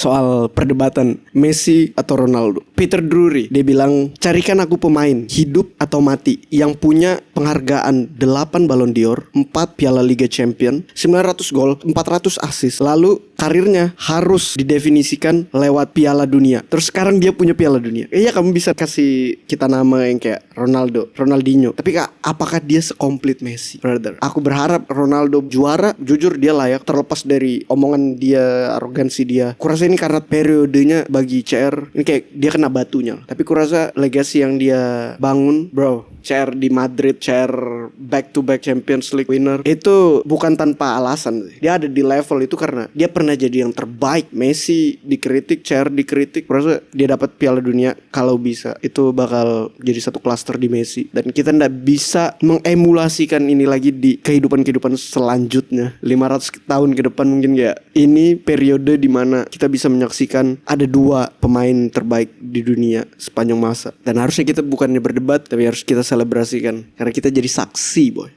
soal perdebatan Messi atau Ronaldo. Peter Drury dia bilang, carikan aku pemain hidup atau mati yang punya penghargaan 8 Ballon d'Or, 4 Piala Liga Champion, 900 gol, 400 assist. Lalu karirnya harus didefinisikan lewat Piala Dunia. Terus sekarang dia punya Piala Dunia. Iya, kamu bisa kasih kita nama yang kayak Ronaldo, Ronaldinho. Tapi apakah dia sekomplit Messi, brother? Aku berharap Ronaldo juara. Jujur dia layak, terlepas dari omongan dia, arogansi dia. Kurasa ini karena periodenya bagi CR ini kayak dia kena batunya. Tapi kurasa legasi yang dia bangun, bro, CR di Madrid, CR back to back Champions League winner, itu bukan tanpa alasan. Dia ada di level itu karena dia pernah jadi yang terbaik. Messi dikritik, CR dikritik, kurasa dia dapat Piala Dunia. Kalau bisa itu bakal jadi satu klaster di Messi. Dan kita nggak bisa mengemulasikan ini lagi di kehidupan selanjutnya. 500 tahun ke depan mungkin ya. Ini periode dimana kita bisa menyaksikan ada 2 pemain terbaik di dunia sepanjang masa. Dan harusnya kita bukannya berdebat, tapi harus kita selebrasikan. Karena kita jadi saksi, boy.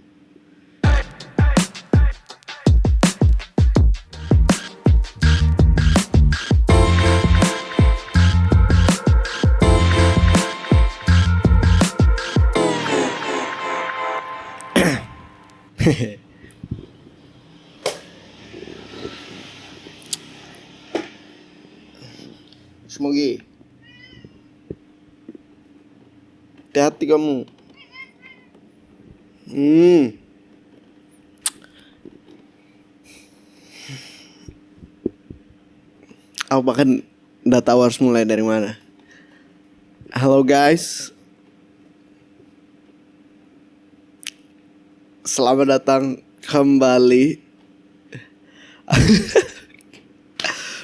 Semoga hati-hati kamu. Aku bahkan udah tahu harus mulai dari mana. Halo guys, selamat datang kembali.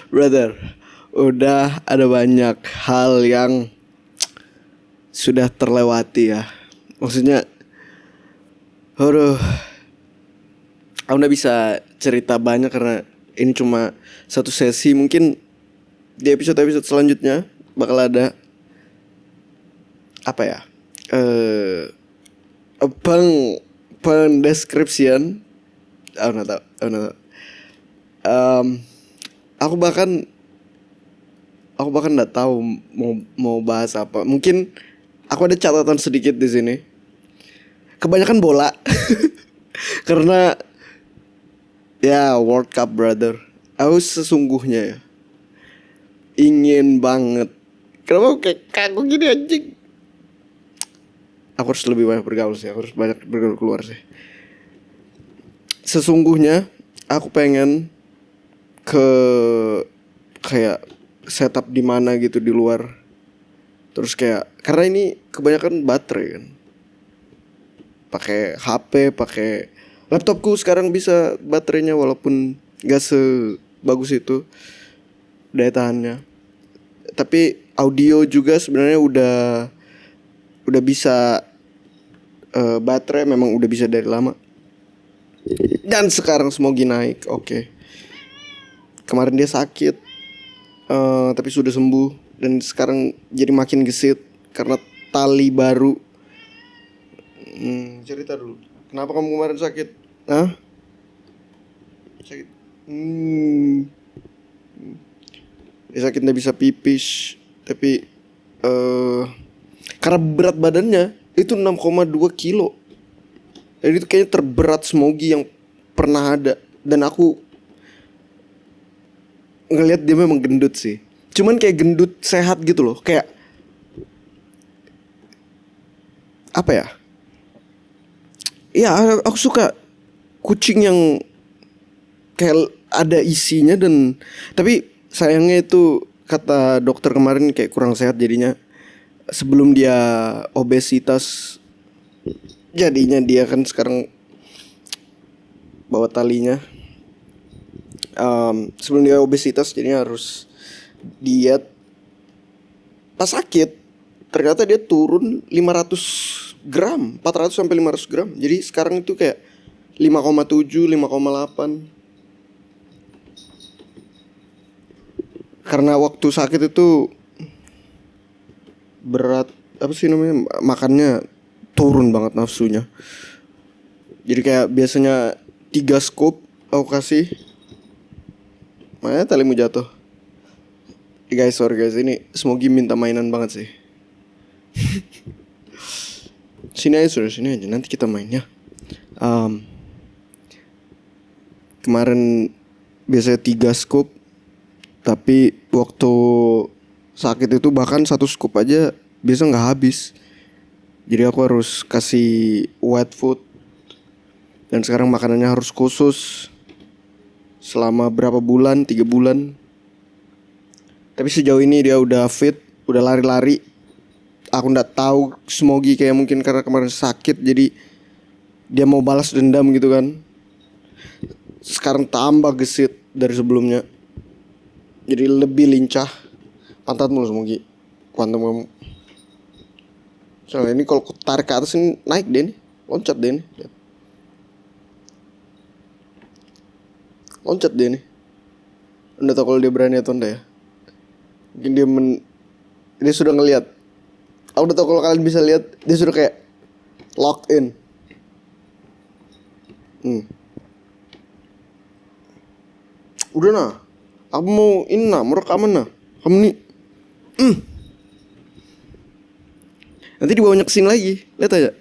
Brother, udah ada banyak hal yang sudah terlewati ya. Maksudnya aku udah bisa cerita banyak karena ini cuma satu sesi. Mungkin di episode-episode selanjutnya bakal ada apa ya, description. Aku nggak tahu. Aku bahkan nggak tahu mau bahas apa. Mungkin aku ada catatan sedikit di sini. Kebanyakan bola. Karena ya World Cup, brother. Aku sesungguhnya ya ingin banget. Kenapa kayak kaku gini anjing? Aku harus lebih banyak bergaul sih. Aku harus banyak bergaul keluar sih. Sesungguhnya aku pengen kayak setup di mana gitu di luar. Terus kayak karena ini kebanyakan baterai kan. Pakai HP, pakai laptopku sekarang bisa baterainya walaupun gak sebagus itu daya tahannya. Tapi audio juga sebenarnya udah bisa, baterai memang udah bisa dari lama. Dan sekarang Smogi naik, oke. Kemarin dia sakit, tapi sudah sembuh. Dan sekarang jadi makin gesit karena tali baru. Cerita dulu, kenapa kamu kemarin sakit? Hah? Sakit? Dia sakitnya bisa pipis. Tapi karena berat badannya itu 6,2 kilo. Jadi itu kayaknya terberat Smogi yang pernah ada. Dan aku ngelihat dia memang gendut sih. Cuman kayak gendut sehat gitu loh. Kayak apa ya? Ya aku suka kucing yang kayak ada isinya. Dan tapi sayangnya itu kata dokter kemarin kayak kurang sehat jadinya. Sebelum dia obesitas, jadinya dia kan sekarang bawa talinya. Sebelum dia obesitas jadinya harus diet. Pas sakit ternyata dia turun 500 gram, 400 sampai 500 gram. Jadi sekarang itu kayak 5,7, 5,8. Karena waktu sakit itu berat, apa sih namanya, makannya turun banget nafsunya. Jadi kayak biasanya 3 scoop aku kasih, makanya talimu jatuh. Guys, sorry guys, ini Smogi minta mainan banget sih. Sini aja, nanti kita mainnya. Kemarin biasanya 3 scoop, tapi waktu sakit itu bahkan 1 scoop aja biasa nggak habis. Jadi aku harus kasih wet food. Dan sekarang makanannya harus khusus selama berapa bulan, 3 bulan. Tapi sejauh ini dia udah fit, udah lari-lari. Aku nggak tahu Smogi kayak mungkin karena kemarin sakit, jadi dia mau balas dendam gitu kan. Sekarang tambah gesit dari sebelumnya. Jadi lebih lincah. Pantat mulu Smogi. Kuantum kamu. Soalnya ini kalau tarik ke atas ini naik deh nih, loncat deh nih. Loncat deh nih. Udah tau kalau dia berani atau enggak ya. Mungkin dia sudah ngelihat. Aku udah tau kalau kalian bisa lihat, dia sudah kayak lock in. Udah nah. Aku mau ini nah, mau rekaman nah. Kamu nih. Nanti dibawa kesini lagi. Lihat aja.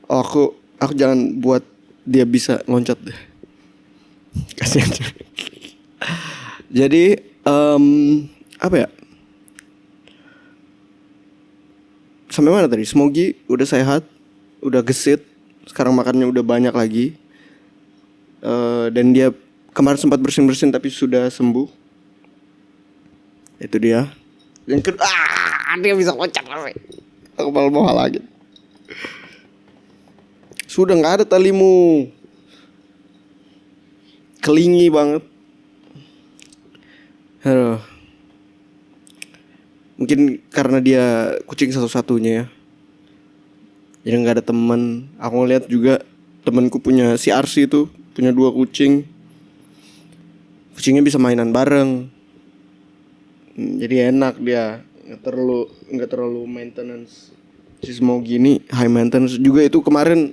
Oh, aku jangan buat dia bisa loncat deh. Kasihan. Jadi apa ya? Sampai mana tadi? Smogi udah sehat, udah gesit, sekarang makannya udah banyak lagi. Dan dia kemarin sempat bersin-bersin tapi sudah sembuh. Itu dia. Yang kedua, dia bisa loncat. Aku malah mau halangin. Sudah nggak ada talimu. Kelingi banget. Aduh. Mungkin karena dia kucing satu-satunya ya. Jadi gak ada teman. Aku ngeliat juga temanku punya si Arsi itu, punya 2 kucing. Kucingnya bisa mainan bareng. Jadi enak dia. Gak terlalu maintenance. Si Smogi ini high maintenance juga. Itu kemarin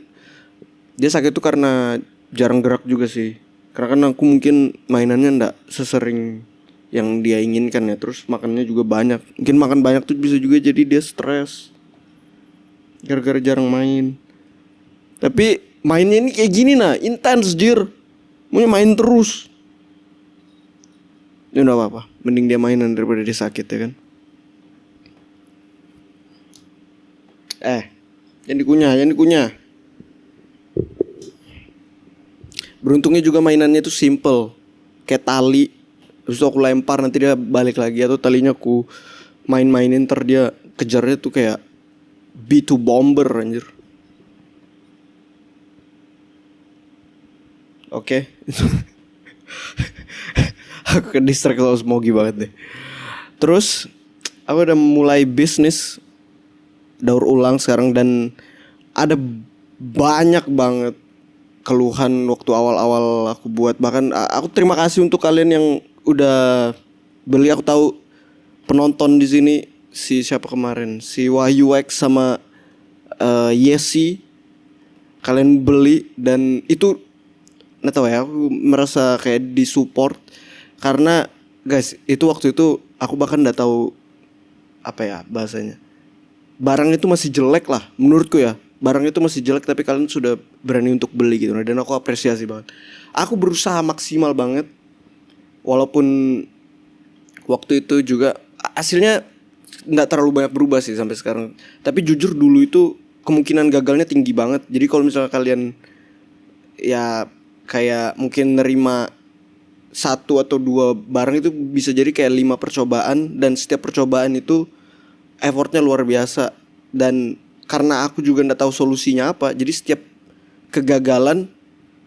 dia sakit itu karena jarang gerak juga sih. Karena kan aku mungkin mainannya gak sesering yang dia inginkan ya. Terus makannya juga banyak. Mungkin makan banyak tuh bisa juga jadi dia stres gara-gara jarang main. Tapi mainnya ini kayak gini nah, intens jir. Maunya main terus. Ya udah apa-apa, mending dia mainan daripada dia sakit ya kan. Jangan dikunyah. Beruntungnya juga mainannya tuh simple. Kayak tali. Terus aku lempar nanti dia balik lagi. Atau talinya aku main-mainin ntar dia kejarnya tuh kayak B2 bomber anjir. Oke. Aku ke distract sama Smogi banget deh. Terus aku udah mulai bisnis daur ulang sekarang. Dan ada banyak banget keluhan waktu awal-awal aku buat. Bahkan aku terima kasih untuk kalian yang udah beli. Aku tahu penonton di sini si siapa kemarin, si Wahyu X sama Yesi, kalian beli dan itu nggak tahu ya, aku merasa kayak disupport. Karena guys, itu waktu itu aku bahkan nggak tahu apa ya bahasanya, barang itu masih jelek lah menurutku ya. Barang itu masih jelek tapi kalian sudah berani untuk beli gitu. Dan aku apresiasi banget. Aku berusaha maksimal banget. Walaupun waktu itu juga hasilnya gak terlalu banyak berubah sih sampai sekarang. Tapi jujur dulu itu kemungkinan gagalnya tinggi banget. Jadi kalau misalnya kalian ya kayak mungkin nerima 1 atau 2 barang itu bisa jadi kayak 5 percobaan. Dan setiap percobaan itu effortnya luar biasa. Dan karena aku juga gak tahu solusinya apa, jadi setiap kegagalan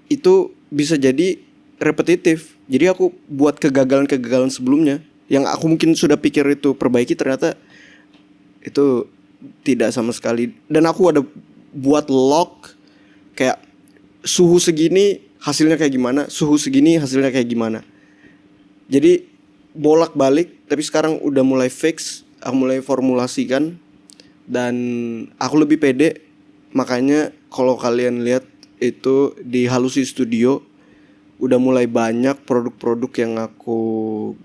itu bisa jadi repetitif. Jadi aku buat kegagalan-kegagalan sebelumnya yang aku mungkin sudah pikir itu perbaiki, ternyata itu tidak sama sekali. Dan aku ada buat log kayak suhu segini hasilnya kayak gimana, suhu segini hasilnya kayak gimana. Jadi bolak-balik. Tapi sekarang udah mulai fix, aku mulai formulasikan. Dan aku lebih pede. Makanya kalau kalian lihat itu di Halusi Studio udah mulai banyak produk-produk yang aku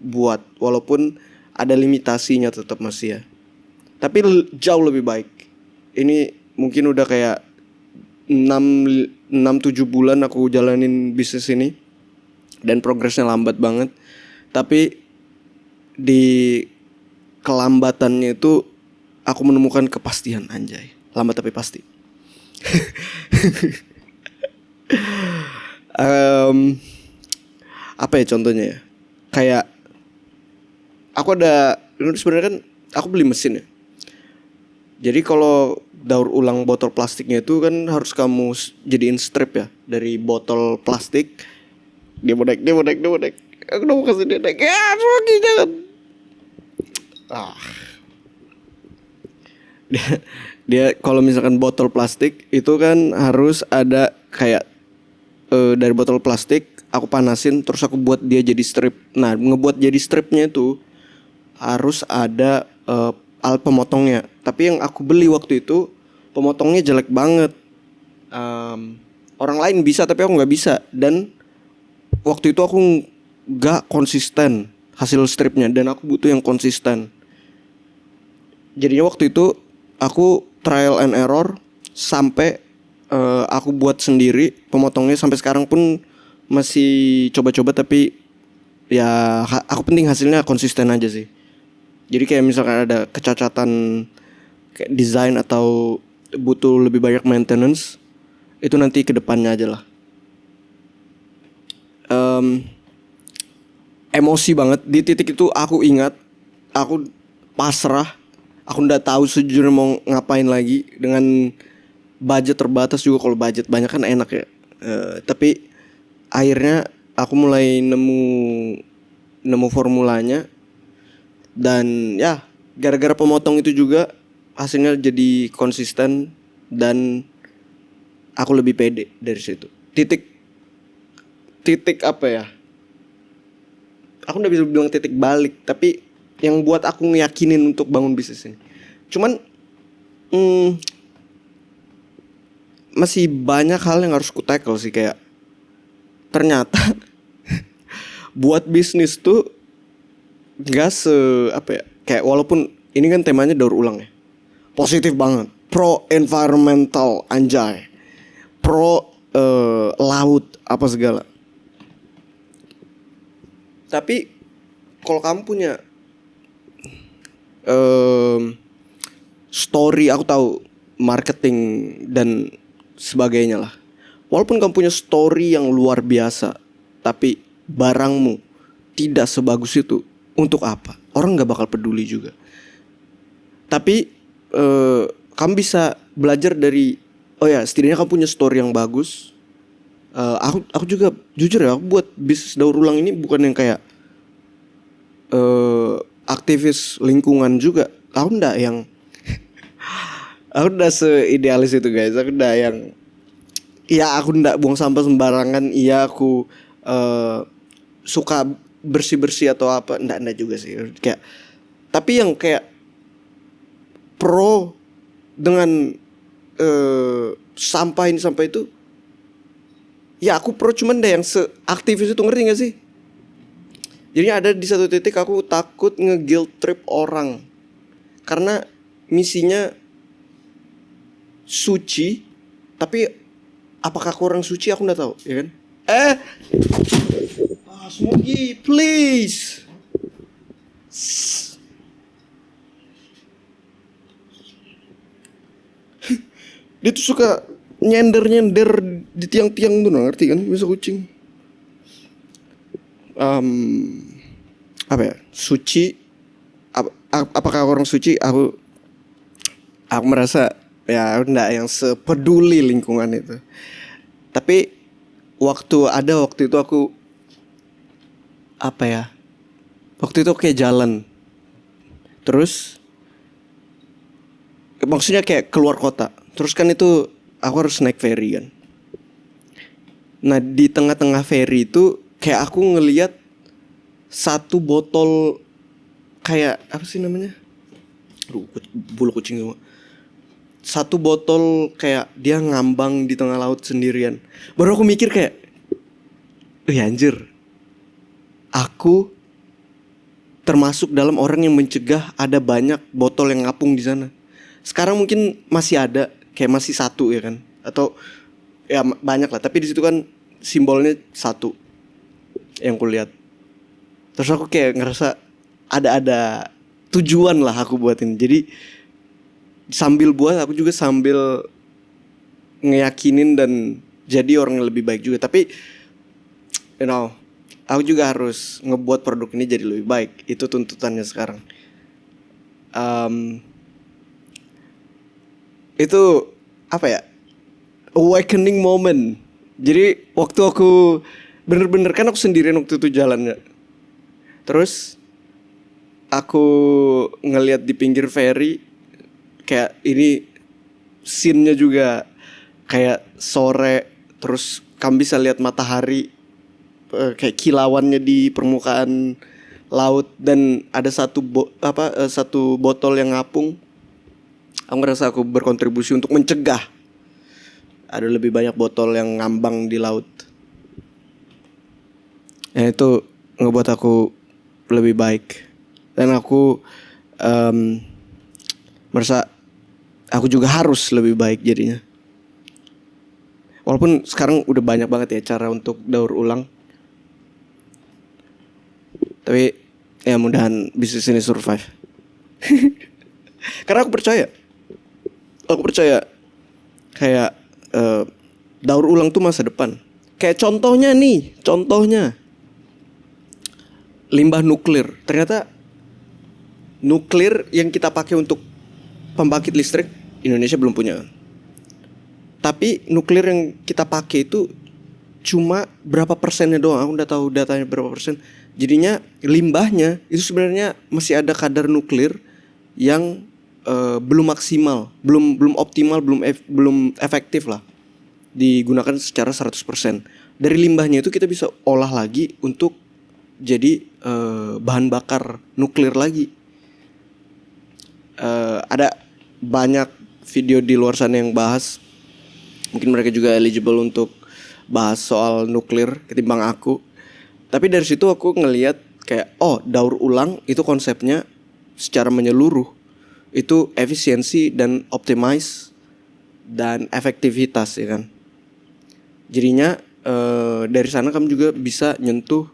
buat. Walaupun ada limitasinya tetap masih ya. Tapi jauh lebih baik. Ini mungkin udah kayak 6-7 bulan aku jalanin bisnis ini dan progresnya lambat banget. Tapi di kelambatannya itu aku menemukan kepastian, anjay. Lambat tapi pasti. Apa ya contohnya ya? Kayak aku sebenarnya kan aku beli mesin ya. Jadi kalau daur ulang botol plastiknya itu kan harus kamu jadiin strip ya dari botol plastik. Dia mau naik. Aku udah mau kasih dia naik. Ya, lagi jangan. Dia kalau misalkan botol plastik itu kan harus ada kayak dari botol plastik aku panasin terus aku buat dia jadi strip. Nah, ngebuat jadi stripnya itu harus ada alat pemotongnya. Tapi yang aku beli waktu itu pemotongnya jelek banget. Orang lain bisa tapi aku nggak bisa. Dan waktu itu aku nggak konsisten hasil stripnya dan aku butuh yang konsisten. Jadinya waktu itu aku trial and error sampai aku buat sendiri pemotongnya. Sampai sekarang pun masih coba-coba tapi ya aku penting hasilnya konsisten aja sih. Jadi kayak misalkan ada kecacatan kayak desain atau butuh lebih banyak maintenance, itu nanti ke depannya aja lah. Emosi banget di titik itu. Aku ingat aku pasrah, aku nggak tahu sejujurnya mau ngapain lagi dengan budget terbatas juga. Kalau budget banyak kan enak ya. Tapi akhirnya aku mulai nemu formulanya. Dan ya gara-gara pemotong itu juga hasilnya jadi konsisten dan aku lebih pede dari situ. Titik apa ya? Aku nggak bisa bilang titik balik, tapi yang buat aku ngeyakinin untuk bangun bisnis ini. Cuman masih banyak hal yang harus ku tackle sih. Kayak ternyata buat bisnis tuh gak apa ya, kayak walaupun ini kan temanya daur ulang ya, positif banget, pro environmental anjay, pro laut apa segala. Tapi kalau kamu punya story, aku tahu marketing dan sebagainya lah. Walaupun kamu punya story yang luar biasa, tapi barangmu tidak sebagus itu, untuk apa? Orang gak bakal peduli juga. Tapi kamu bisa belajar dari, oh ya setidaknya kamu punya story yang bagus. Aku juga jujur ya, aku buat bisnis daur ulang ini bukan yang kayak aktivis lingkungan juga. Aku ndak yang aku ndak seidealis itu guys. Aku ndak yang, ya aku ndak buang sampah sembarangan. Iya aku suka bersih-bersih atau apa, enggak juga sih. Kayak tapi yang kayak pro dengan sampah itu, ya aku pro, cuman ada yang seaktivis itu, ngerti gak sih? Jadi ada di satu titik aku takut nge-guilt trip orang karena misinya suci, tapi apakah aku orang suci aku nggak tahu, ya kan? Smokey, please. Dia tuh suka nyender di tiang-tiang tuh, ngerti kan? Bisa kucing. Apa ya? Suci. Apakah orang suci? Aku merasa ya enggak yang sepeduli lingkungan itu. Tapi waktu itu aku apa ya? Waktu itu kayak jalan. Terus maksudnya kayak keluar kota. Terus kan itu aku harus naik ferry kan. Nah, di tengah-tengah ferry itu kayak aku ngelihat satu botol kayak apa sih namanya? Bulu kucing semua. Satu botol kayak dia ngambang di tengah laut sendirian. Baru aku mikir kayak, anjir. Aku termasuk dalam orang yang mencegah ada banyak botol yang ngapung di sana. Sekarang mungkin masih ada, kayak masih satu ya kan, atau ya banyak lah. Tapi di situ kan simbolnya satu yang kulihat. Terus aku kayak ngerasa ada tujuan lah aku buat ini. Jadi sambil buat aku juga sambil ngeyakinin dan jadi orang yang lebih baik juga. Tapi aku juga harus ngebuat produk ini jadi lebih baik. Itu tuntutannya sekarang. Itu apa ya, awakening moment. Jadi waktu aku bener-bener kan aku sendirian waktu itu jalannya. Terus aku ngelihat di pinggir ferry, kayak ini scene-nya juga kayak sore, terus kamu bisa lihat matahari kayak kilauannya di permukaan laut, dan ada satu botol yang ngapung. Aku merasa aku berkontribusi untuk mencegah ada lebih banyak botol yang ngambang di laut. Itu ngebuat aku lebih baik, dan aku merasa aku juga harus lebih baik jadinya. Walaupun sekarang udah banyak banget ya cara untuk daur ulang, tapi ya mudahan bisnis ini survive. Karena aku percaya kayak daur ulang tuh masa depan. Kayak contohnya limbah nuklir. Ternyata nuklir yang kita pakai untuk pembangkit listrik Indonesia belum punya. Tapi nuklir yang kita pakai itu cuma berapa persennya doang. Aku udah tahu datanya berapa persen. Jadinya limbahnya itu sebenarnya masih ada kadar nuklir yang belum maksimal, belum optimal, belum efektif lah digunakan secara 100%. Dari limbahnya itu kita bisa olah lagi untuk jadi bahan bakar nuklir lagi. Ada banyak video di luar sana yang bahas. Mungkin mereka juga eligible untuk bahas soal nuklir ketimbang aku. Tapi dari situ aku ngelihat kayak daur ulang itu konsepnya secara menyeluruh itu efisiensi dan optimize dan efektivitas, ya kan. Jadinya dari sana kamu juga bisa nyentuh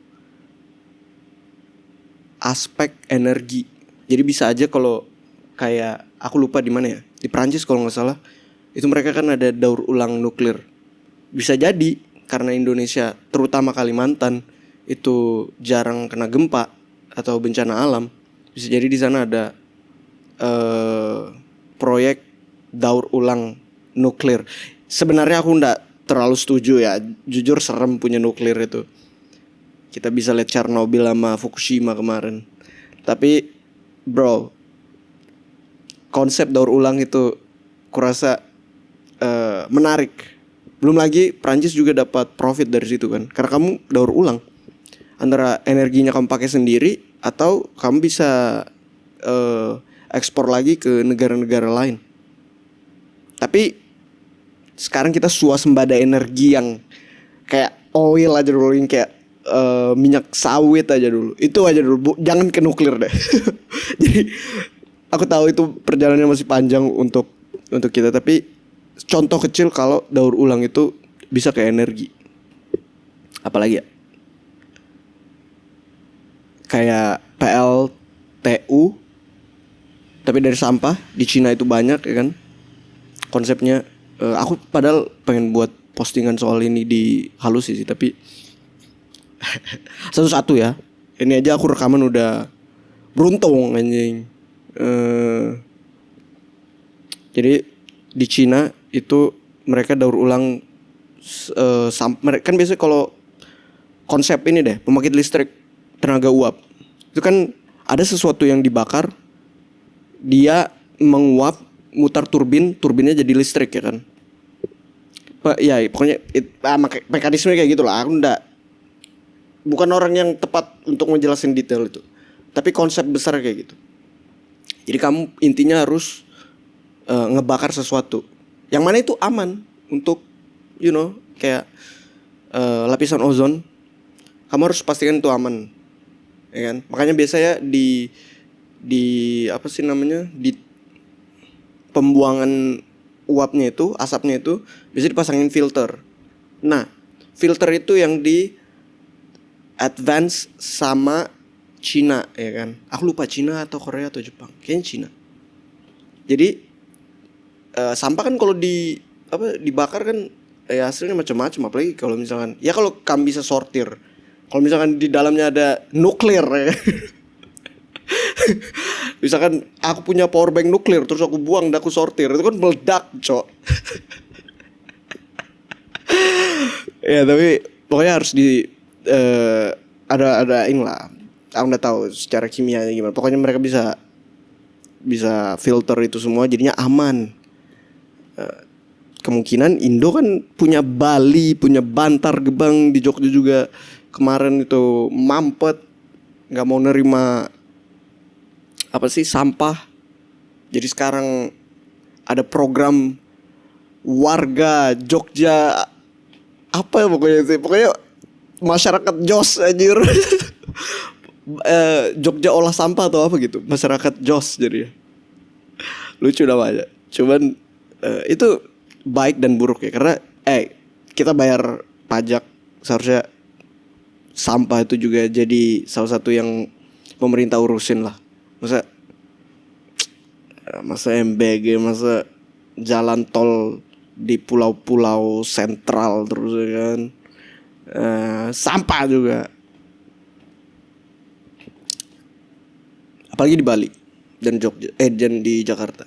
aspek energi. Jadi bisa aja kalau kayak aku lupa di mana ya, di Prancis kalau nggak salah, itu mereka kan ada daur ulang nuklir. Bisa jadi karena Indonesia, terutama Kalimantan, itu jarang kena gempa atau bencana alam, bisa jadi di sana ada proyek daur ulang nuklir. Sebenarnya aku nggak terlalu setuju ya, jujur serem punya nuklir itu. Kita bisa lihat Chernobyl sama Fukushima kemarin. Tapi bro, konsep daur ulang itu kurasa menarik. Belum lagi Prancis juga dapat profit dari situ kan, karena kamu daur ulang. Antara energinya kamu pakai sendiri atau kamu bisa ekspor lagi ke negara-negara lain. Tapi sekarang kita swasembada energi yang kayak oil aja dulu, yang kayak minyak sawit aja dulu. Itu aja dulu, jangan ke nuklir deh. Jadi aku tahu itu perjalanannya masih panjang untuk kita, tapi contoh kecil kalau daur ulang itu bisa ke energi. Apalagi ya? Kayak PLTU, tapi dari sampah. Di Cina itu banyak ya kan konsepnya. Aku padahal pengen buat postingan soal ini di Halus sih, tapi satu-satu ya. Ini aja aku rekaman udah beruntung anjing. Jadi di Cina itu mereka daur ulang kan biasanya kalau konsep ini deh, pembangkit listrik tenaga uap, itu kan ada sesuatu yang dibakar, dia menguap, mutar turbinnya jadi listrik ya kan. Ya pokoknya mekanisme kayak gitulah. Aku bukan orang yang tepat untuk menjelaskan detail itu, tapi konsep besar kayak gitu. Jadi kamu intinya harus ngebakar sesuatu yang mana itu aman untuk kayak lapisan ozon. Kamu harus pastikan itu aman. ya kan? Makanya biasanya di apa sih namanya, di pembuangan uapnya itu, asapnya itu bisa dipasangin filter. Nah, filter itu yang di advance sama Cina, ya kan? Aku lupa Cina atau Korea atau Jepang, kayaknya Cina. Jadi sampah kan kalau dibakar kan ya hasilnya macam-macam, apalagi kalau misalkan ya kalau kamu bisa sortir. Kalau misalkan di dalamnya ada nuklir ya. Misalkan aku punya power bank nuklir terus aku buang dan aku sortir, itu kan meledak, cok. Ya tapi pokoknya harus ada ini lah. Aku nggak tahu secara kimianya gimana. Pokoknya mereka bisa filter itu semua jadinya aman. Kemungkinan Indo kan punya Bali, punya Bantar Gebang di Jogja juga kemarin itu mampet, nggak mau nerima apa sih sampah. Jadi sekarang ada program warga Jogja apa ya pokoknya masyarakat Jos anjir. Jogja olah sampah atau apa gitu, masyarakat Jos jadi lucu namanya. Cuman itu baik dan buruk ya, karena kita bayar pajak, seharusnya sampah itu juga jadi salah satu yang pemerintah urusin lah. Masa MBG, masa jalan tol di pulau-pulau sentral terus ya kan, sampah juga, apalagi di Bali dan Jogja dan di Jakarta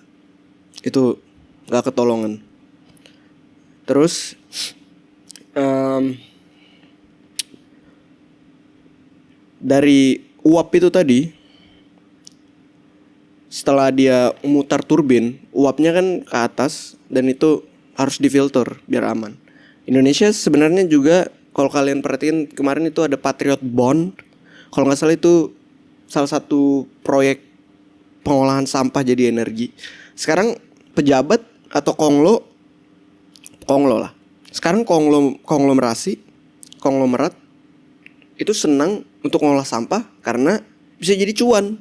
itu nggak ketolongan. Terus dari uap itu tadi, setelah dia memutar turbin, uapnya kan ke atas dan itu harus difilter biar aman. Indonesia sebenarnya juga kalau kalian perhatiin kemarin itu ada Patriot Bond, kalau nggak salah itu salah satu proyek pengolahan sampah jadi energi. Sekarang pejabat atau konglo lah. Sekarang konglomerat itu senang untuk mengolah sampah karena bisa jadi cuan.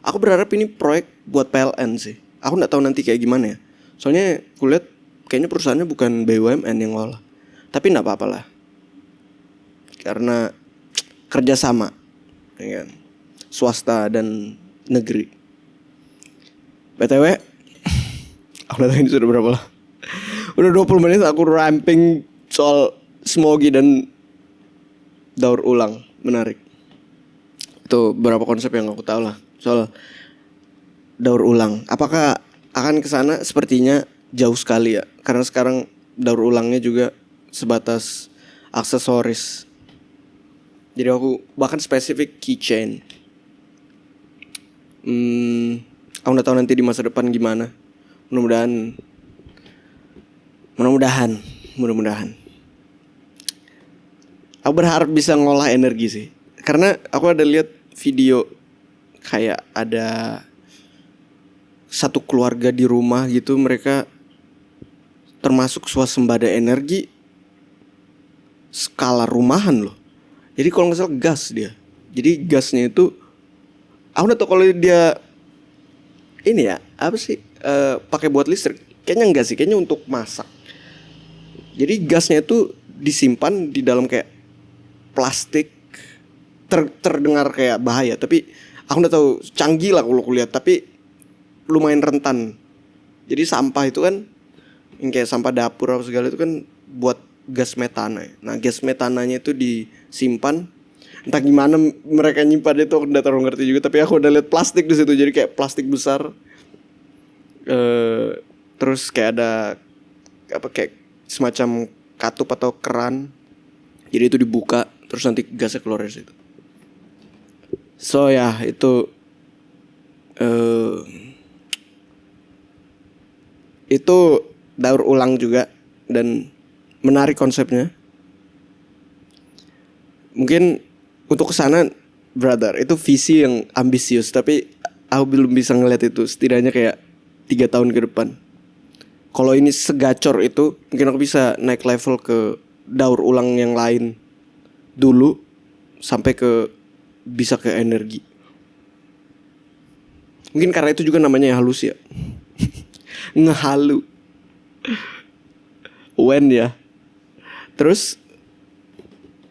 Aku berharap ini proyek buat PLN sih. Aku nggak tahu nanti kayak gimana ya. Soalnya aku lihat kayaknya perusahaannya bukan BUMN yang ngolah. Tapi nggak apa-apa lah. Karena kerjasama, ya kan? Swasta dan negeri. BTW, aku nggak tahu ini sudah berapa lah. Udah 20 menit aku ramping soal Smogi dan daur ulang. Menarik. Itu beberapa konsep yang aku tahu lah soal daur ulang. Apakah akan ke sana? Sepertinya jauh sekali ya. Karena sekarang daur ulangnya juga sebatas aksesoris. Jadi aku bahkan spesifik keychain. Aku nggak tahu nanti di masa depan gimana. Mudah-mudahan. Aku berharap bisa ngolah energi sih. Karena aku ada lihat video kayak ada satu keluarga di rumah gitu, mereka termasuk swasembada energi skala rumahan loh. Jadi kalau nggak salah gas dia. Jadi gasnya itu, aku nggak tahu kalau dia ini ya apa sih pakai buat listrik. Kayaknya enggak sih, kayaknya untuk masak. Jadi gasnya itu disimpan di dalam kayak plastik, terdengar kayak bahaya, tapi aku nggak tahu, canggih lah kalau aku lihat, tapi lumayan rentan. Jadi sampah itu kan yang kayak sampah dapur atau segala itu kan buat gas metana. Nah gas metananya itu disimpan, entah gimana mereka nyimpan itu, aku nggak terlalu ngerti juga, tapi aku udah lihat plastik di situ, jadi kayak plastik besar. Terus kayak ada apa kayak semacam katup atau keran, jadi itu dibuka terus nanti gasnya keluar dari situ. So ya itu daur ulang juga dan menarik konsepnya. Mungkin untuk kesana, brother, itu visi yang ambisius, tapi aku belum bisa ngeliat itu setidaknya kayak 3 tahun ke depan. Kalau ini segacor itu, mungkin aku bisa naik level ke daur ulang yang lain dulu sampai ke bisa ke energi. Mungkin karena itu juga namanya halus ya. Ngehalu. When ya. Terus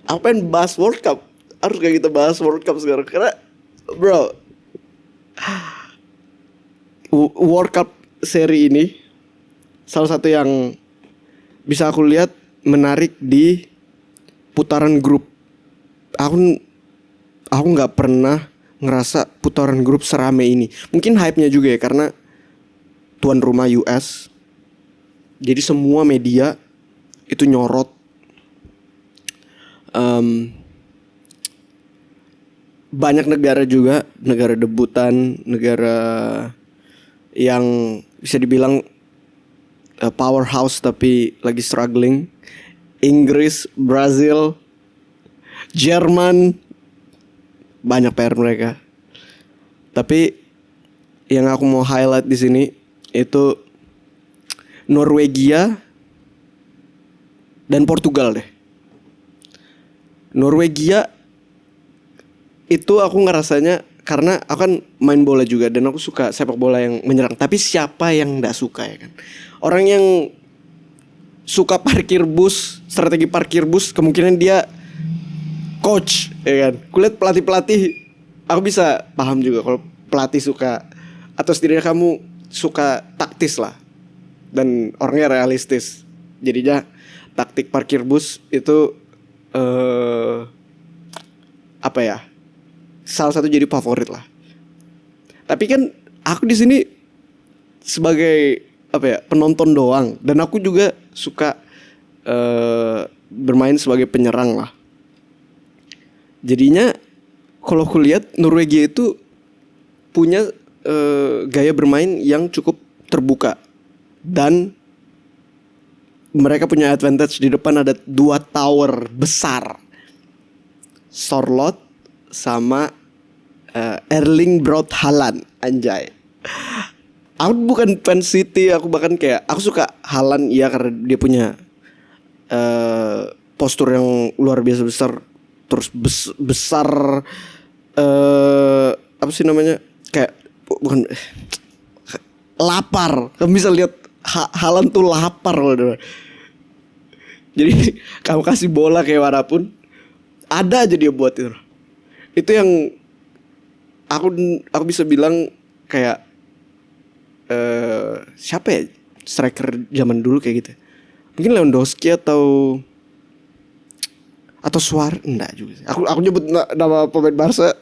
aku pengen bahas World Cup. Harus kayak kita bahas World Cup sekarang. Karena bro, World Cup seri ini salah satu yang bisa aku lihat menarik di putaran grup. Aku nggak pernah ngerasa putaran grup serame ini. Mungkin hype-nya juga ya karena tuan rumah US. Jadi semua media itu nyorot. Banyak negara juga, negara debutan, negara yang bisa dibilang powerhouse tapi lagi struggling. Inggris, Brazil, Jerman, banyak PR mereka. Tapi yang aku mau highlight di sini itu Norwegia dan Portugal deh. Norwegia itu aku ngerasanya karena aku kan main bola juga dan aku suka sepak bola yang menyerang. Tapi siapa yang nggak suka ya kan? Orang yang suka parkir bus, strategi parkir bus, kemungkinan dia coach, ya kan? Kulihat pelatih-pelatih, aku bisa paham juga kalau pelatih suka atau setidaknya kamu suka taktis lah dan orangnya realistis. Jadinya taktik parkir bus itu apa ya? Salah satu jadi favorit lah. Tapi kan aku di sini sebagai apa ya, penonton doang dan aku juga suka bermain sebagai penyerang lah. Jadinya kalau aku lihat Norwegia itu punya gaya bermain yang cukup terbuka dan mereka punya advantage. Di depan ada 2 tower besar, Sorloth sama Erling Braut Haaland. Anjay. Aku bukan fans City, aku bahkan kayak aku suka Haaland ya karena dia punya postur yang luar biasa besar, terus besar apa sih namanya, kayak bukan lapar. Kamu bisa lihat Haaland tuh lapar loh. Jadi kamu kasih bola kayak manapun ada aja dia buat itu. Itu yang aku bisa bilang kayak siapa ya striker zaman dulu kayak gitu. Mungkin Lewandowski atau Suarez, enggak juga sih. Aku nyebut nama pemain Barca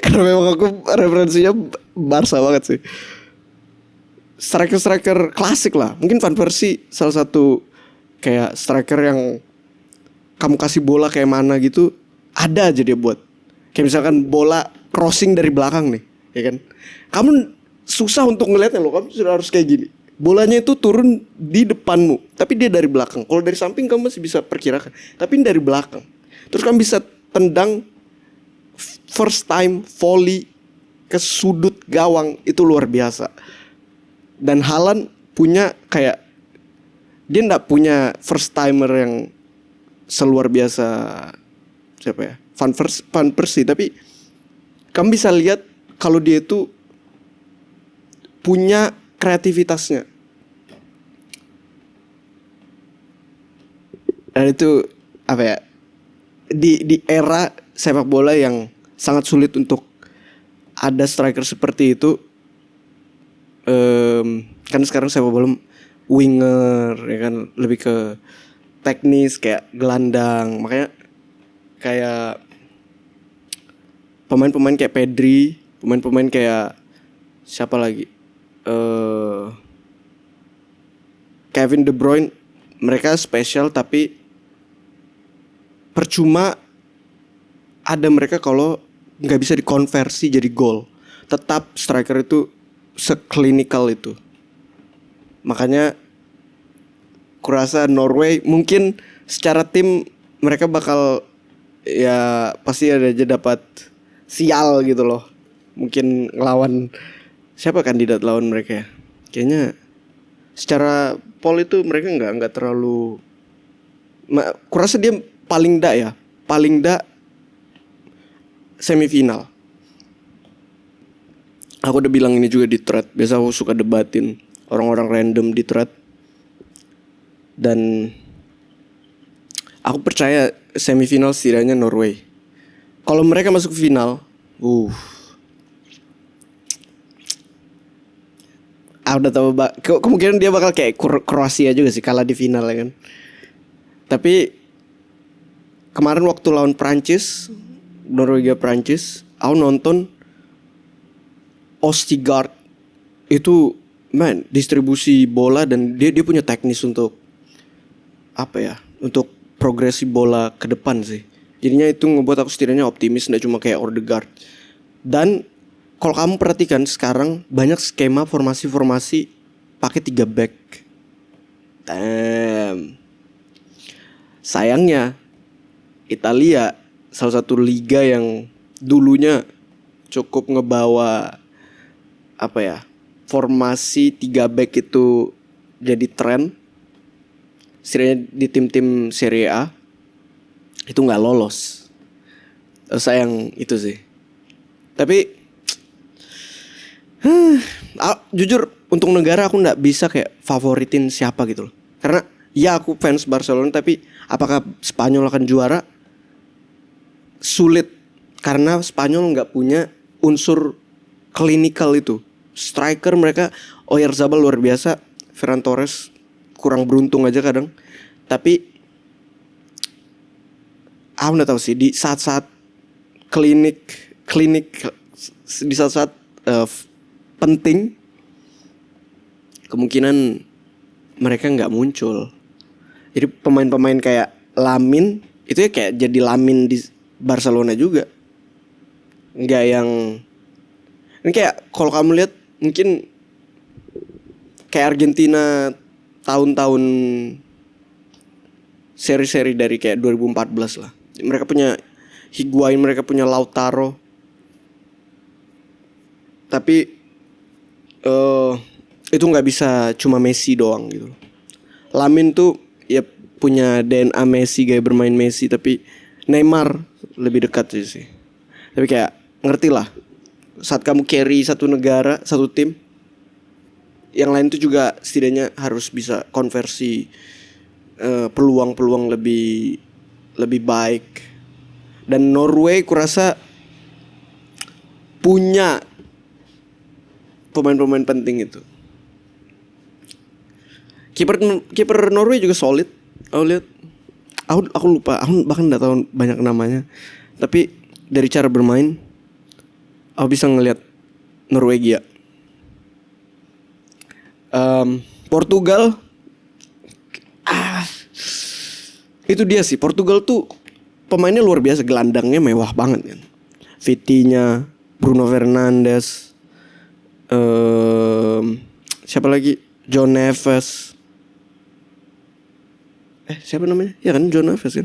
karena memang aku referensinya Barca banget sih. Striker klasik lah. Mungkin Van Persie salah satu kayak striker yang kamu kasih bola kayak mana gitu ada aja dia buat. Kayak misalkan bola crossing dari belakang nih, ya kan? Kamu susah untuk ngelihatnya loh, kamu sudah harus kayak gini. Bolanya itu turun di depanmu, tapi dia dari belakang. Kalau dari samping kamu masih bisa perkirakan, tapi ini dari belakang. Terus kamu bisa tendang first time volley ke sudut gawang, itu luar biasa. Dan Haaland punya kayak, dia enggak punya first timer yang seluar biasa siapa ya, Van Persie, tapi kamu bisa lihat kalau dia itu punya kreativitasnya. Dan itu apa ya, di era sepak bola yang sangat sulit untuk ada striker seperti itu. Kan sekarang sepak bola winger ya kan, lebih ke teknis kayak gelandang. Makanya kayak pemain-pemain kayak Pedri, pemain-pemain kayak siapa lagi, Kevin De Bruyne, mereka spesial tapi percuma ada mereka kalau nggak bisa dikonversi jadi gol. Tetap striker itu seklinikal itu. Makanya kurasa Norway mungkin secara tim mereka bakal ya pasti ada aja dapat sial gitu loh. Mungkin ngelawan siapa kandidat lawan mereka ya? Kayaknya secara poll itu mereka nggak terlalu. Kurasa dia paling ndak semifinal. Aku udah bilang ini juga di thread. Biasa aku suka debatin orang-orang random di thread. Dan aku percaya semifinal setidaknya Norway. Kalau mereka masuk final, udah tahu kemungkinan dia bakal kayak Kroasia juga sih, kalah di final ya kan. Tapi kemarin waktu lawan Prancis, Norwegia Prancis, aku nonton Ostigard itu, man, distribusi bola dan dia punya teknis untuk untuk progresi bola ke depan sih. Jadinya itu ngebuat aku setidaknya optimis, nggak cuma kayak Odegaard. Dan kalau kamu perhatikan sekarang banyak skema formasi-formasi pakai 3 back. Sayangnya Italia, salah satu liga yang dulunya cukup ngebawa formasi 3 back itu jadi tren. Setidaknya di tim-tim Serie A itu nggak lolos. Sayang itu sih. Tapi jujur untuk negara aku nggak bisa kayak favoritin siapa gitu loh. Karena ya aku fans Barcelona, tapi apakah Spanyol akan juara? Sulit, karena Spanyol nggak punya unsur klinikal itu. Striker mereka Oyarzabal luar biasa, Ferran Torres kurang beruntung aja kadang. Tapi aku nggak tahu sih, di saat-saat klinik di saat-saat penting kemungkinan mereka nggak muncul. Jadi pemain-pemain kayak Lamin itu ya kayak jadi Lamin di Barcelona juga. Nggak yang ini kayak kalau kamu lihat mungkin kayak Argentina tahun-tahun seri-seri dari kayak 2014 lah. Mereka punya Higuain, mereka punya Lautaro. Tapi itu nggak bisa cuma Messi doang gitu. Lamin tuh ya punya DNA Messi, gaya bermain Messi, tapi Neymar lebih dekat sih. Tapi kayak ngerti lah, saat kamu carry satu negara, satu tim, yang lain tuh juga setidaknya harus bisa konversi peluang-peluang lebih baik. Dan Norway kurasa punya pemain-pemain penting itu. Kiper Norway juga solid. Aku lihat, aku lupa, aku bahkan nggak tahu banyak namanya. Tapi dari cara bermain, aku bisa ngelihat Norwegia. Portugal, itu dia sih. Portugal tuh pemainnya luar biasa, gelandangnya mewah banget kan. Vitinha, Bruno Fernandes, siapa lagi? John Neves. Siapa namanya? Ya kan, John Neves kan.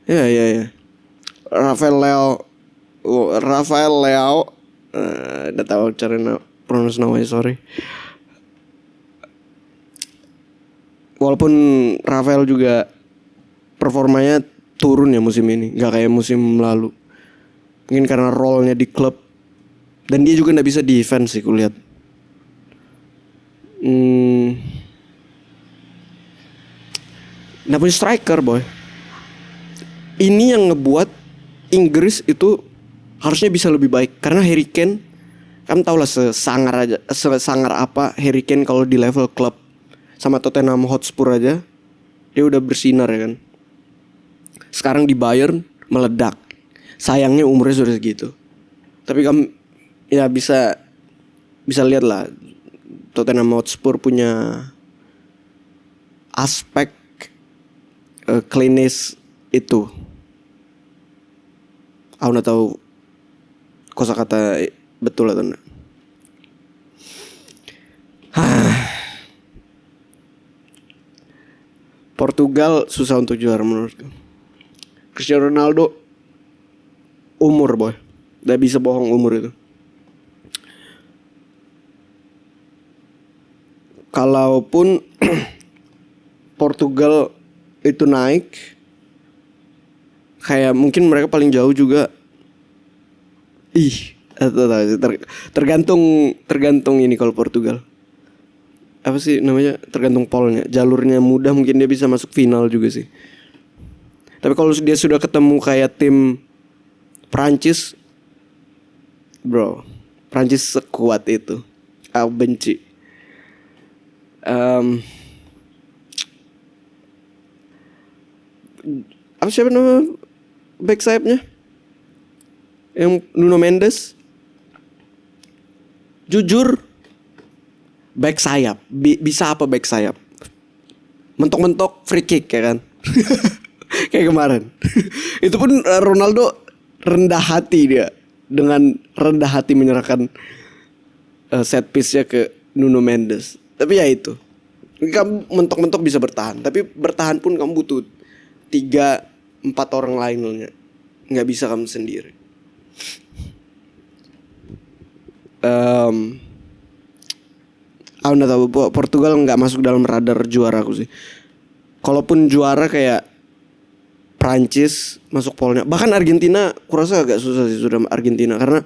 Ya. Rafael Leao. Udah tahu cara pronounce namanya, sorry. Walaupun Rafael juga performanya turun ya musim ini, nggak kayak musim lalu. Mungkin karena role-nya di klub. Dan dia juga nggak bisa defense sih kulihat. Nggak punya striker boy. Ini yang ngebuat Inggris itu harusnya bisa lebih baik. Karena Harry Kane, kamu tau lah sesangar apa Harry Kane kalau di level klub. Sama Tottenham Hotspur aja dia udah bersinar ya kan. Sekarang di Bayern meledak. Sayangnya umurnya sudah segitu. Tapi kamu ya bisa lihat lah, Tottenham Hotspur punya aspek klinis itu. Aku nggak tahu kosakata betul atau enggak. Portugal susah untuk juara menurutku. Cristiano Ronaldo umur boy, nggak bisa bohong umur itu. Kalaupun Portugal itu naik, Kayak mungkin mereka paling jauh juga. Tergantung ini kalau Portugal. Apa sih namanya? Tergantung polnya. Jalurnya mudah mungkin dia bisa masuk final juga sih. Tapi kalau dia sudah ketemu kayak tim Prancis, bro, Prancis sekuat itu. Aku benci. Apa siapa nama back sayapnya? Yang Nuno Mendes. Jujur, back sayap. Bisa apa back sayap? Mentok-mentok free kick ya kan? Kayak kemarin. Itu pun Ronaldo rendah hati dia. Dengan rendah hati menyerahkan set piece-nya ke Nuno Mendes. Tapi ya itu. Kamu mentok-mentok bisa bertahan. Tapi bertahan pun kamu butuh 3-4 orang lainnya. Nggak bisa kamu sendiri. Aku udah tahu Portugal nggak masuk dalam radar juara aku sih. Kalaupun juara kayak Prancis masuk polnya. Bahkan Argentina kurasa agak susah sih sudah Argentina. Karena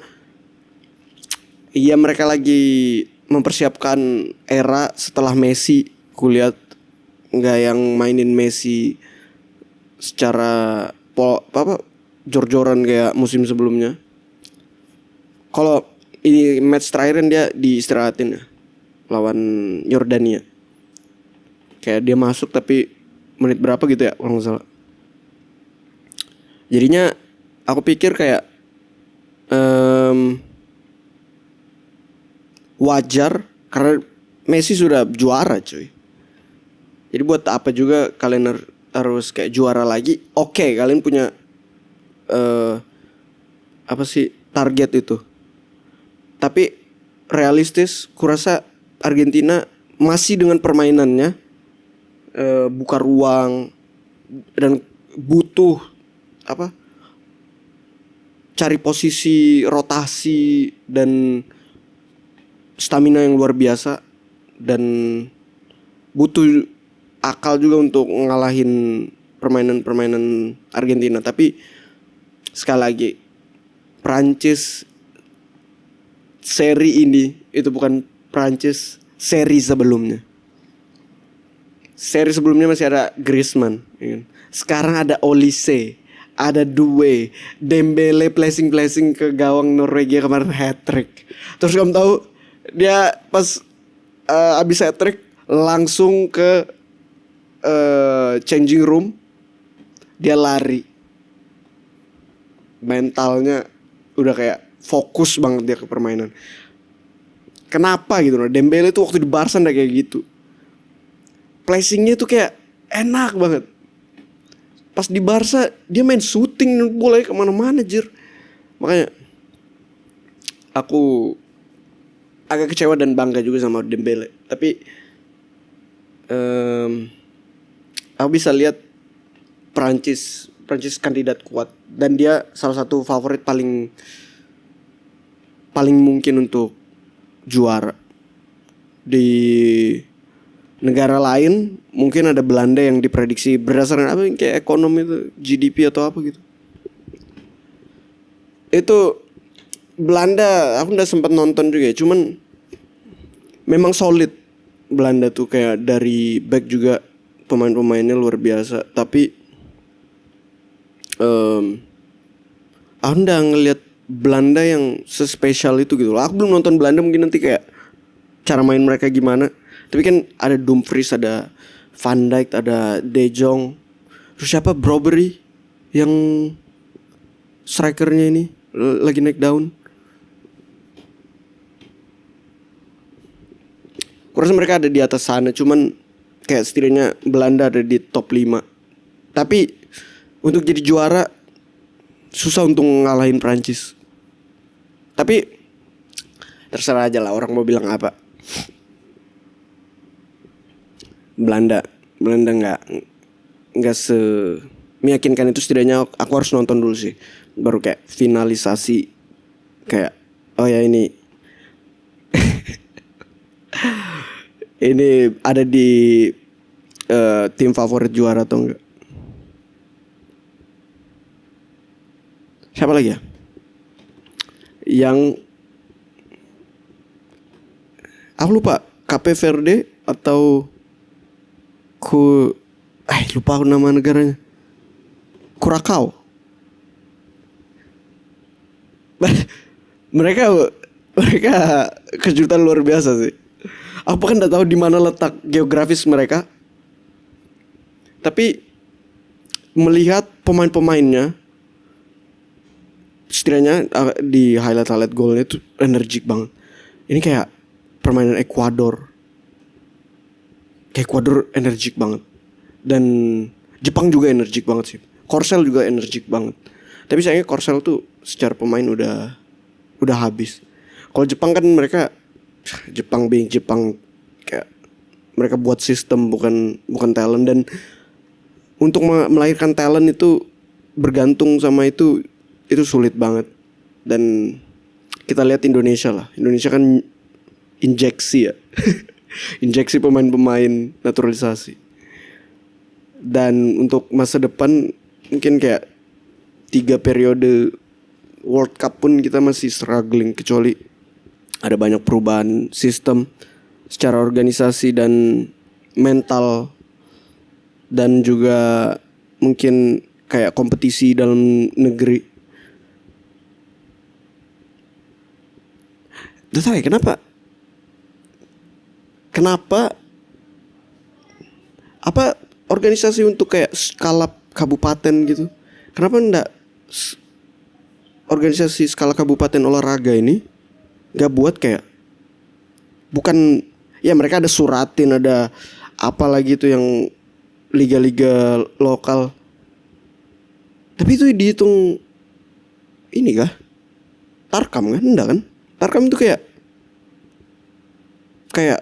iya mereka lagi mempersiapkan era setelah Messi. Kulihat nggak yang mainin Messi secara jor-joran kayak musim sebelumnya. Kalau ini match terakhir dia diistirahatin ya, lawan Yordania. Kayak dia masuk tapi menit berapa gitu ya kalau nggak salah. Jadinya aku pikir kayak wajar karena Messi sudah juara cuy. Jadi buat apa juga kalian harus kayak juara lagi? Oke, kalian punya apa sih target itu. Tapi realistis, kurasa Argentina masih dengan permainannya buka ruang dan butuh apa? Cari posisi rotasi dan stamina yang luar biasa dan butuh akal juga untuk ngalahin permainan Argentina. Tapi sekali lagi Prancis seri ini itu bukan Prancis seri sebelumnya. Seri sebelumnya masih ada Griezmann, ya. Sekarang ada Olise, ada Doué, Dembele placing ke gawang Norwegia kemarin hat-trick. Terus kamu tahu dia pas abis hat-trick langsung ke changing room, dia lari. Mentalnya udah kayak fokus banget dia ke permainan. Kenapa gitu loh? Dembele tuh waktu di Barca udah kayak gitu. Placingnya tuh kayak enak banget. Pas di Barca dia main shooting bola kemana-mana jir. Makanya aku agak kecewa dan bangga juga sama Dembele. Tapi aku bisa lihat Prancis kandidat kuat dan dia salah satu favorit paling mungkin untuk juara. Di negara lain mungkin ada Belanda yang diprediksi berdasarkan apa kayak ekonomi itu GDP atau apa gitu. Itu Belanda aku udah sempat nonton juga ya, cuman memang solid Belanda tuh kayak dari back juga pemain-pemainnya luar biasa. Tapi aku udah ngeliat Belanda yang sespesial itu gitu loh. Aku belum nonton Belanda, mungkin nanti kayak cara main mereka gimana. Tapi kan ada Dumfries, ada Van Dijk, ada De Jong. Terus siapa Brobery yang strikernya ini lagi naik daun. Kurasa mereka ada di atas sana, cuman kayak setidaknya Belanda ada di top 5. Tapi untuk jadi juara susah untuk ngalahin Prancis. Tapi terserah aja lah orang mau bilang apa. Belanda nggak meyakinkan itu, setidaknya aku harus nonton dulu sih. Baru kayak finalisasi kayak oh ya ini ini ada di tim favorit juara atau enggak. Siapa lagi ya? Yang aku lupa, Cape Verde atau lupa aku nama negaranya. Curacao. mereka kejutan luar biasa sih. Aku kan nggak tahu di mana letak geografis mereka, tapi melihat pemain-pemainnya, setidaknya di highlight golnya itu energik banget. Ini kayak permainan Ekuador. Ekuador energik banget. Dan Jepang juga energik banget sih. Korsel juga energik banget. Tapi sayangnya Korsel tuh secara pemain udah habis. Kalau Jepang kan mereka Jepang kayak mereka buat sistem bukan talent, dan untuk melahirkan talent itu bergantung sama itu sulit banget. Dan kita lihat Indonesia lah. Indonesia kan injeksi ya. Injeksi pemain-pemain naturalisasi. Dan untuk masa depan mungkin kayak 3 periode World Cup pun kita masih struggling, kecuali ada banyak perubahan sistem secara organisasi dan mental, dan juga mungkin kayak kompetisi dalam negeri. Udah tahu ya kenapa apa organisasi untuk kayak skala kabupaten gitu, kenapa enggak organisasi skala kabupaten olahraga ini gak buat kayak, bukan ya mereka ada Suratin, ada apa lagi itu yang liga-liga lokal, tapi itu dihitung ini kah? Tarkam kan? Enggak kan? Tarkam itu kayak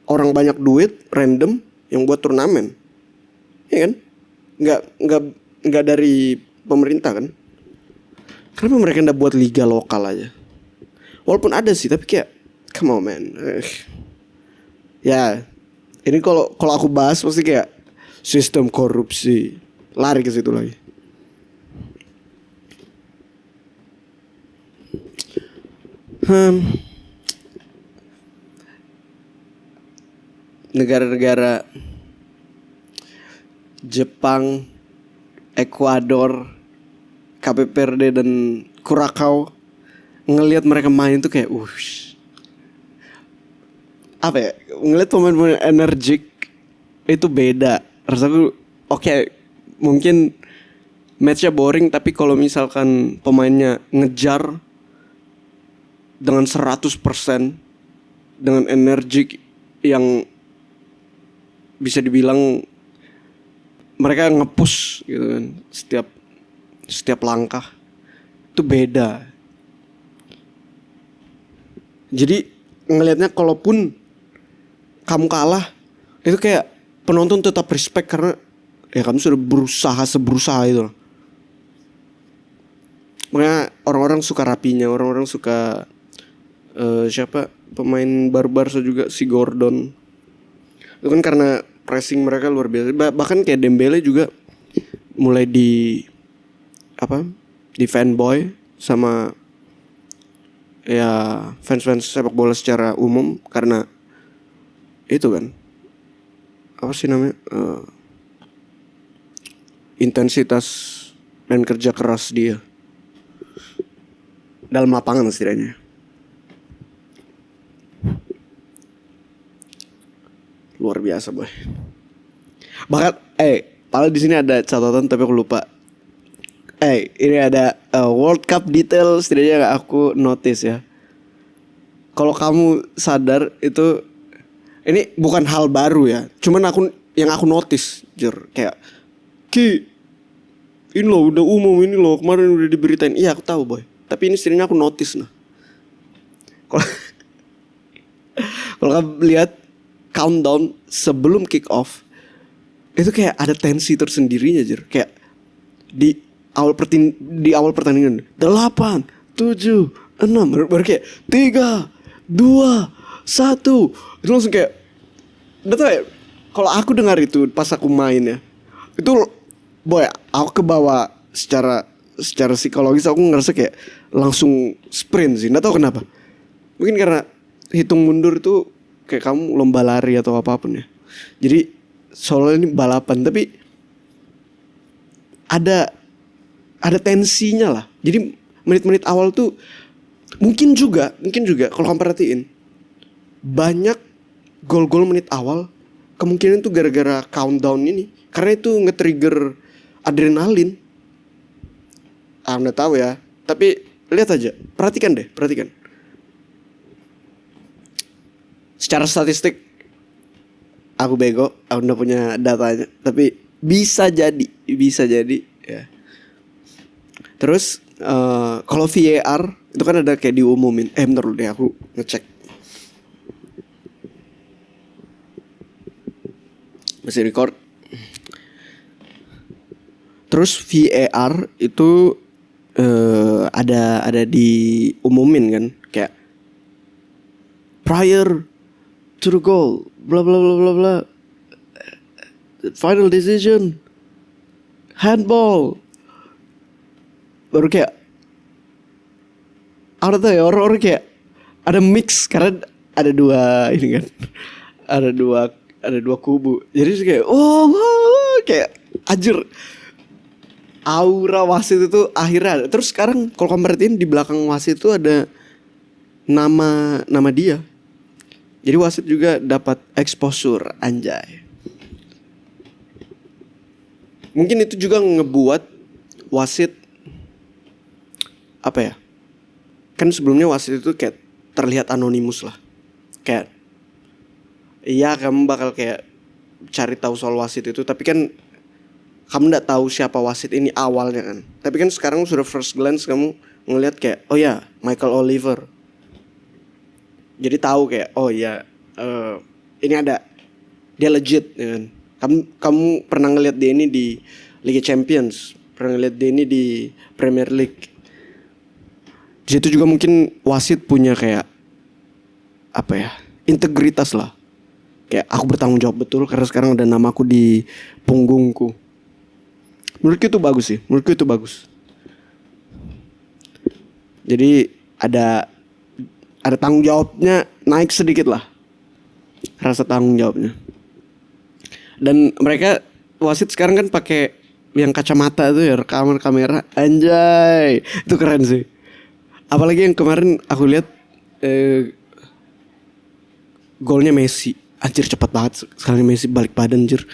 orang banyak duit random yang buat turnamen, ya kan? Nggak dari pemerintah kan? Kenapa mereka nggak buat liga lokal aja? Walaupun ada sih, tapi kayak come on man. Ya, ini kalau aku bahas pasti kayak sistem korupsi, lari ke situ lagi. Negara-negara Jepang, Ekuador, Cape Verde dan Curacao, ngelihat mereka main tuh kayak apa ya, ngelihat pemain-pemain energik itu beda. Rasaku oke, mungkin matchnya boring, tapi kalau misalkan pemainnya ngejar dengan 100% dengan energik yang bisa dibilang mereka nge-push gitu kan, setiap langkah itu beda. Jadi ngelihatnya kalaupun kamu kalah, itu kayak penonton tetap respect karena ya kamu sudah berusaha itu. Makanya orang-orang suka rapinya, orang-orang suka siapa pemain baru-baru juga, si Gordon. Itu kan karena pressing mereka luar biasa. Bahkan kayak Dembele juga mulai di fanboy sama ya fans sepak bola secara umum karena itu kan apa sih namanya, intensitas dan kerja keras dia dalam lapangan setidaknya. Luar biasa boy. Bahkan padahal di sini ada catatan tapi aku lupa. Ini ada World Cup detail setidaknya aku notice ya. Kalau kamu sadar itu, ini bukan hal baru ya. Cuman yang aku notice kayak ini loh udah umum, ini loh kemarin udah diberitain. Iya aku tahu boy. Tapi ini setidaknya aku notice nah. Kalau kamu lihat countdown sebelum kick off, itu kayak ada tensi tersendirinya kayak di awal pertandingan 8, 7, 6 baru kayak 3, 2, 1 itu langsung kayak udah tau ya. Kalau aku dengar itu pas aku main ya, itu boy aku kebawa secara secara psikologis aku ngerasa kayak langsung sprint sih. Nggak tahu kenapa. Mungkin karena hitung mundur itu kayak kamu lomba lari atau apapun ya. Jadi soalnya ini balapan, tapi ada tensinya lah. Jadi menit-menit awal tuh mungkin juga kalau kamu perhatiin banyak gol-gol menit awal kemungkinan tuh gara-gara countdown ini, karena itu nge-trigger adrenalin. Nggak tahu ya, tapi lihat aja, perhatikan. Secara statistik aku bego, aku nggak punya datanya, tapi bisa jadi ya. Terus kalau VAR itu kan ada kayak diumumin. Bentar dulu deh, aku ngecek. Masih record. Terus VAR itu ada diumumin kan, kayak prior to the goal, bla bla bla bla bla, final decision, handball. Baru kayak orang kayak ada mix karena ada dua ini kan, ada dua kubu. Jadi kayak kayak anjir, aura wasit itu akhirnya ada. Terus sekarang kalau kamu perhatiin di belakang wasit itu ada nama dia. Jadi wasit juga dapat exposure, anjay. Mungkin itu juga ngebuat wasit apa ya? Kan sebelumnya wasit itu kayak terlihat anonimus lah. Kayak iya kamu bakal kayak cari tahu soal wasit itu, tapi kan kamu nggak tahu siapa wasit ini awalnya kan. Tapi kan sekarang sudah first glance kamu ngelihat kayak oh ya Michael Oliver. Jadi tahu kayak oh ya ini ada, dia legit ya kan. Kamu pernah ngelihat dia ini di Liga Champions, pernah ngelihat dia ini di Premier League. Di situ juga mungkin wasit punya kayak apa ya, integritas lah. Kayak aku bertanggung jawab betul karena sekarang ada namaku di punggungku. Menurutku itu bagus sih, Jadi ada tanggung jawabnya naik sedikit lah, rasa tanggung jawabnya. Dan mereka wasit sekarang kan pakai yang kacamata itu ya, rekaman kamera, anjay, itu keren sih. Apalagi yang kemarin aku lihat golnya Messi, anjir cepat banget sekali Messi balik badan anjir.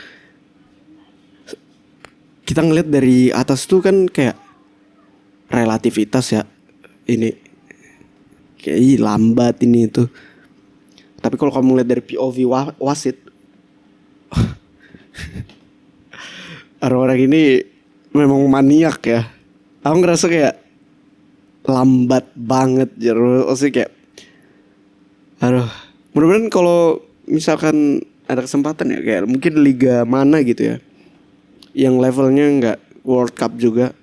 Kita ngeliat dari atas tuh kan kayak relativitas ya, ini kayak lambat ini itu. Tapi kalau kamu lihat dari POV wasit, orang-orang ini memang maniak ya. Aku ngerasa kayak lambat banget, maksudnya kayak mudah-mudahan kalau misalkan ada kesempatan ya, kayak mungkin liga mana gitu ya yang levelnya nggak World Cup juga,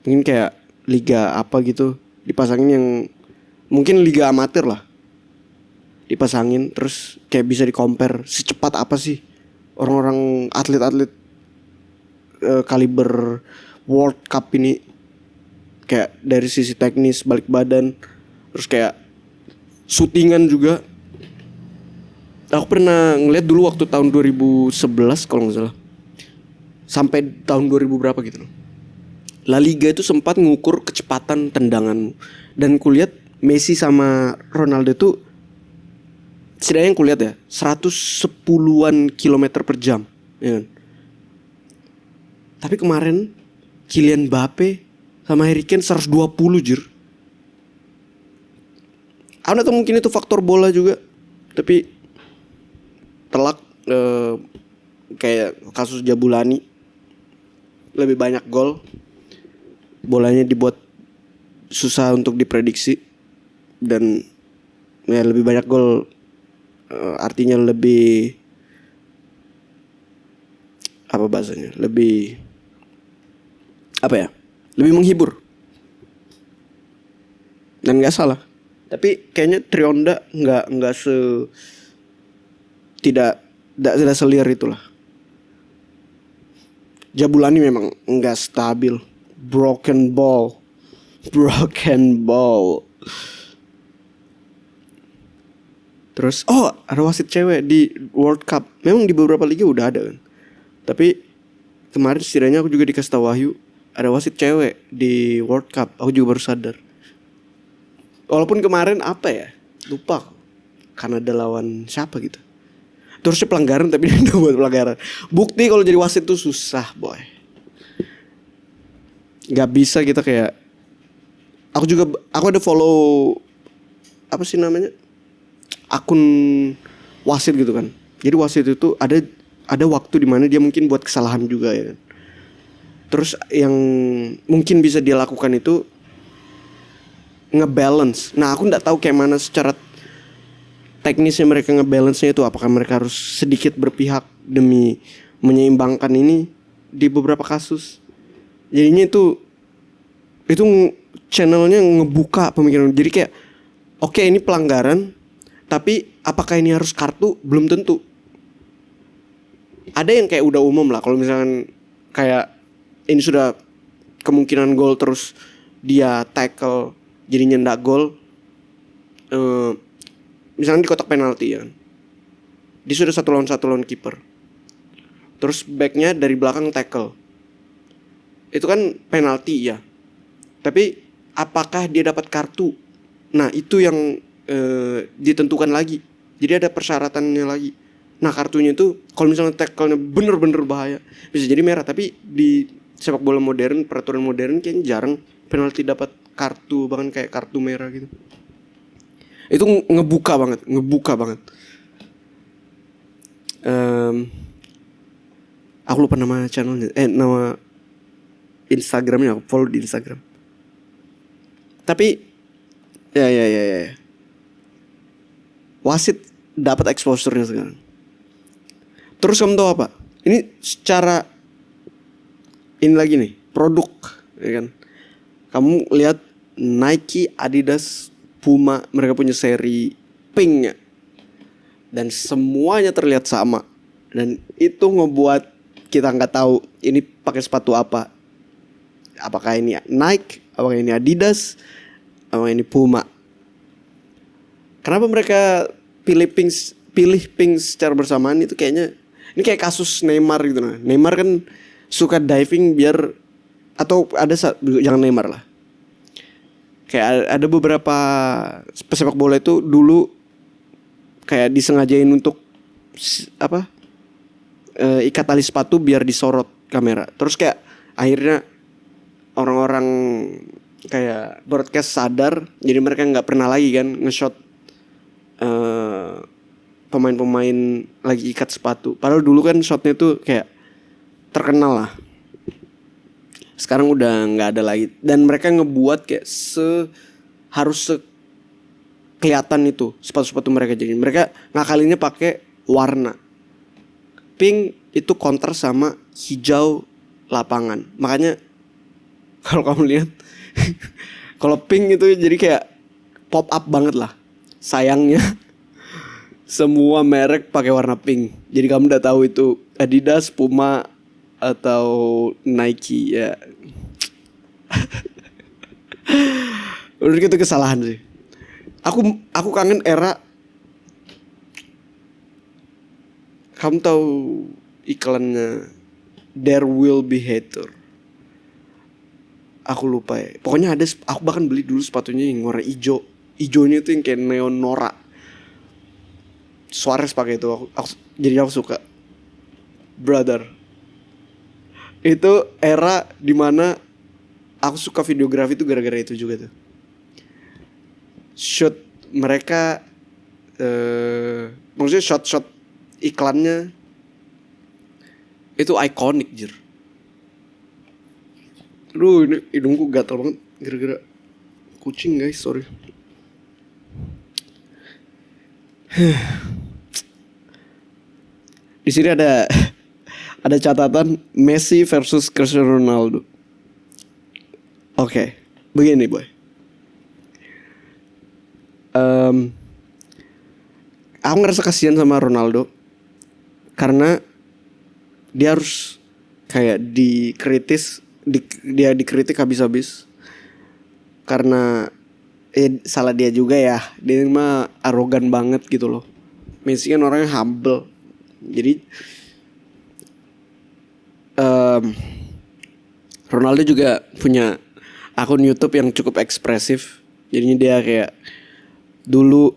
mungkin kayak liga apa gitu dipasangin, yang mungkin liga amatir lah dipasangin, terus kayak bisa di-compare secepat apa sih orang-orang atlet-atlet kaliber World Cup ini, kayak dari sisi teknis, balik badan, terus kayak syutingan juga. Aku pernah ngeliat dulu waktu tahun 2011 kalau nggak salah, sampai tahun 2000 berapa gitu loh, La Liga itu sempat ngukur kecepatan tendanganmu. Dan kulihat Messi sama Ronaldo itu setidaknya yang kulihat ya 110-an kilometer per jam ya kan? Tapi kemarin Kylian Mbappe sama Harry Kane 120 jir. Atau mungkin itu faktor bola juga, tapi telak kayak kasus Jabulani, lebih banyak gol, bolanya dibuat susah untuk diprediksi, dan ya lebih banyak gol artinya lebih apa bahasanya, lebih apa ya, lebih menghibur. Dan nggak salah, tapi kayaknya Trionda nggak tidak seliar itulah. Jabulani memang nggak stabil, Broken ball. Broken ball. Terus ada wasit cewek di World Cup. Memang di beberapa liga udah ada kan. Tapi kemarin setidaknya aku juga dikasih tahu Wahyu ada wasit cewek di World Cup. Aku juga baru sadar. Walaupun kemarin apa ya? Lupa. Kanada lawan siapa gitu. Terusnya pelanggaran tapi dia udah buat pelanggaran. Bukti kalau jadi wasit tuh susah, boy. Gak bisa kita kayak. Aku ada follow apa sih namanya? Akun wasit gitu kan. Jadi wasit itu ada waktu di mana dia mungkin buat kesalahan juga ya kan. Terus yang mungkin bisa dia lakukan itu ngebalance. Nah, aku nggak tahu kayak mana secara teknisnya mereka ngebalance-nya itu. Apakah mereka harus sedikit berpihak demi menyeimbangkan ini di beberapa kasus. Jadinya itu channelnya ngebuka pemikiran. Jadi kayak oke, ini pelanggaran, tapi apakah ini harus kartu? Belum tentu. Ada yang kayak udah umum lah. Kalau misalkan kayak ini sudah kemungkinan gol terus dia tackle jadinya ndak gol. Misalnya di kotak penalti ya kan. Dia sudah 1-1 lawan kiper. Terus backnya dari belakang tackle. Itu kan penalti ya. Tapi apakah dia dapat kartu? Nah itu yang ditentukan lagi. Jadi ada persyaratannya lagi. Nah kartunya itu kalau misalnya tackle-nya bener-bener bahaya bisa jadi merah. Tapi di sepak bola modern, peraturan modern kayaknya jarang penalti dapat kartu, bahkan kayak kartu merah gitu. Itu ngebuka banget. Aku lupa nama channelnya, nama Instagramnya, aku follow di Instagram. Tapi ya. Wasit dapat exposure-nya sekarang. Terus kamu tahu apa? Ini secara ini lagi nih, produk, ya kan? Kamu lihat Nike, Adidas, Puma, mereka punya seri pinknya. Dan semuanya terlihat sama. Dan itu ngebuat kita nggak tahu ini pakai sepatu apa. Apakah ini Nike, apakah ini Adidas, apakah ini Puma. Kenapa mereka pilih pink secara bersamaan itu kayaknya ini kayak kasus Neymar gitu nah. Neymar kan suka diving biar atau ada jangan Neymar lah. Kayak ada beberapa pesepak bola itu dulu kayak disengajain untuk ikat tali sepatu biar disorot kamera. Terus kayak akhirnya orang-orang kayak broadcast sadar, jadi mereka nggak pernah lagi kan nge-shot pemain-pemain lagi ikat sepatu. Padahal dulu kan shotnya tuh kayak terkenal lah. Sekarang udah nggak ada lagi. Dan mereka ngebuat kayak harus kelihatan itu sepatu-sepatu mereka. Jadi mereka ngakalinnya pakai warna. Pink itu counter sama hijau lapangan. Makanya kalau kamu lihat kalau pink itu jadi kayak pop up banget lah. Sayangnya semua merek pakai warna pink. Jadi kamu udah tahu itu Adidas, Puma atau Nike ya. Menurut itu kesalahan sih. Aku kangen era. Kamu tahu iklannya There Will Be Hater. Aku lupa ya. Pokoknya ada, aku bahkan beli dulu sepatunya yang warna hijau. Hijaunya itu yang kayak neon norak. Suarez pakai itu. Jadi aku suka. Brother. Itu era dimana aku suka videografi itu gara-gara itu juga tuh. Shoot mereka maksudnya shot-shot iklannya itu ikonik jir. Aduh ini hidungku gatal banget gara-gara kucing guys, sorry. Di sini ada catatan Messi versus Cristiano Ronaldo. Oke, begini boy. Aku ngerasa kasihan sama Ronaldo karena dia harus kayak dikritis dia dikritik habis-habis karena salah dia juga ya. Dia mah arogan banget gitu loh. Messi kan orangnya humble. Jadi Ronaldo juga punya akun YouTube yang cukup ekspresif. Jadinya dia kayak dulu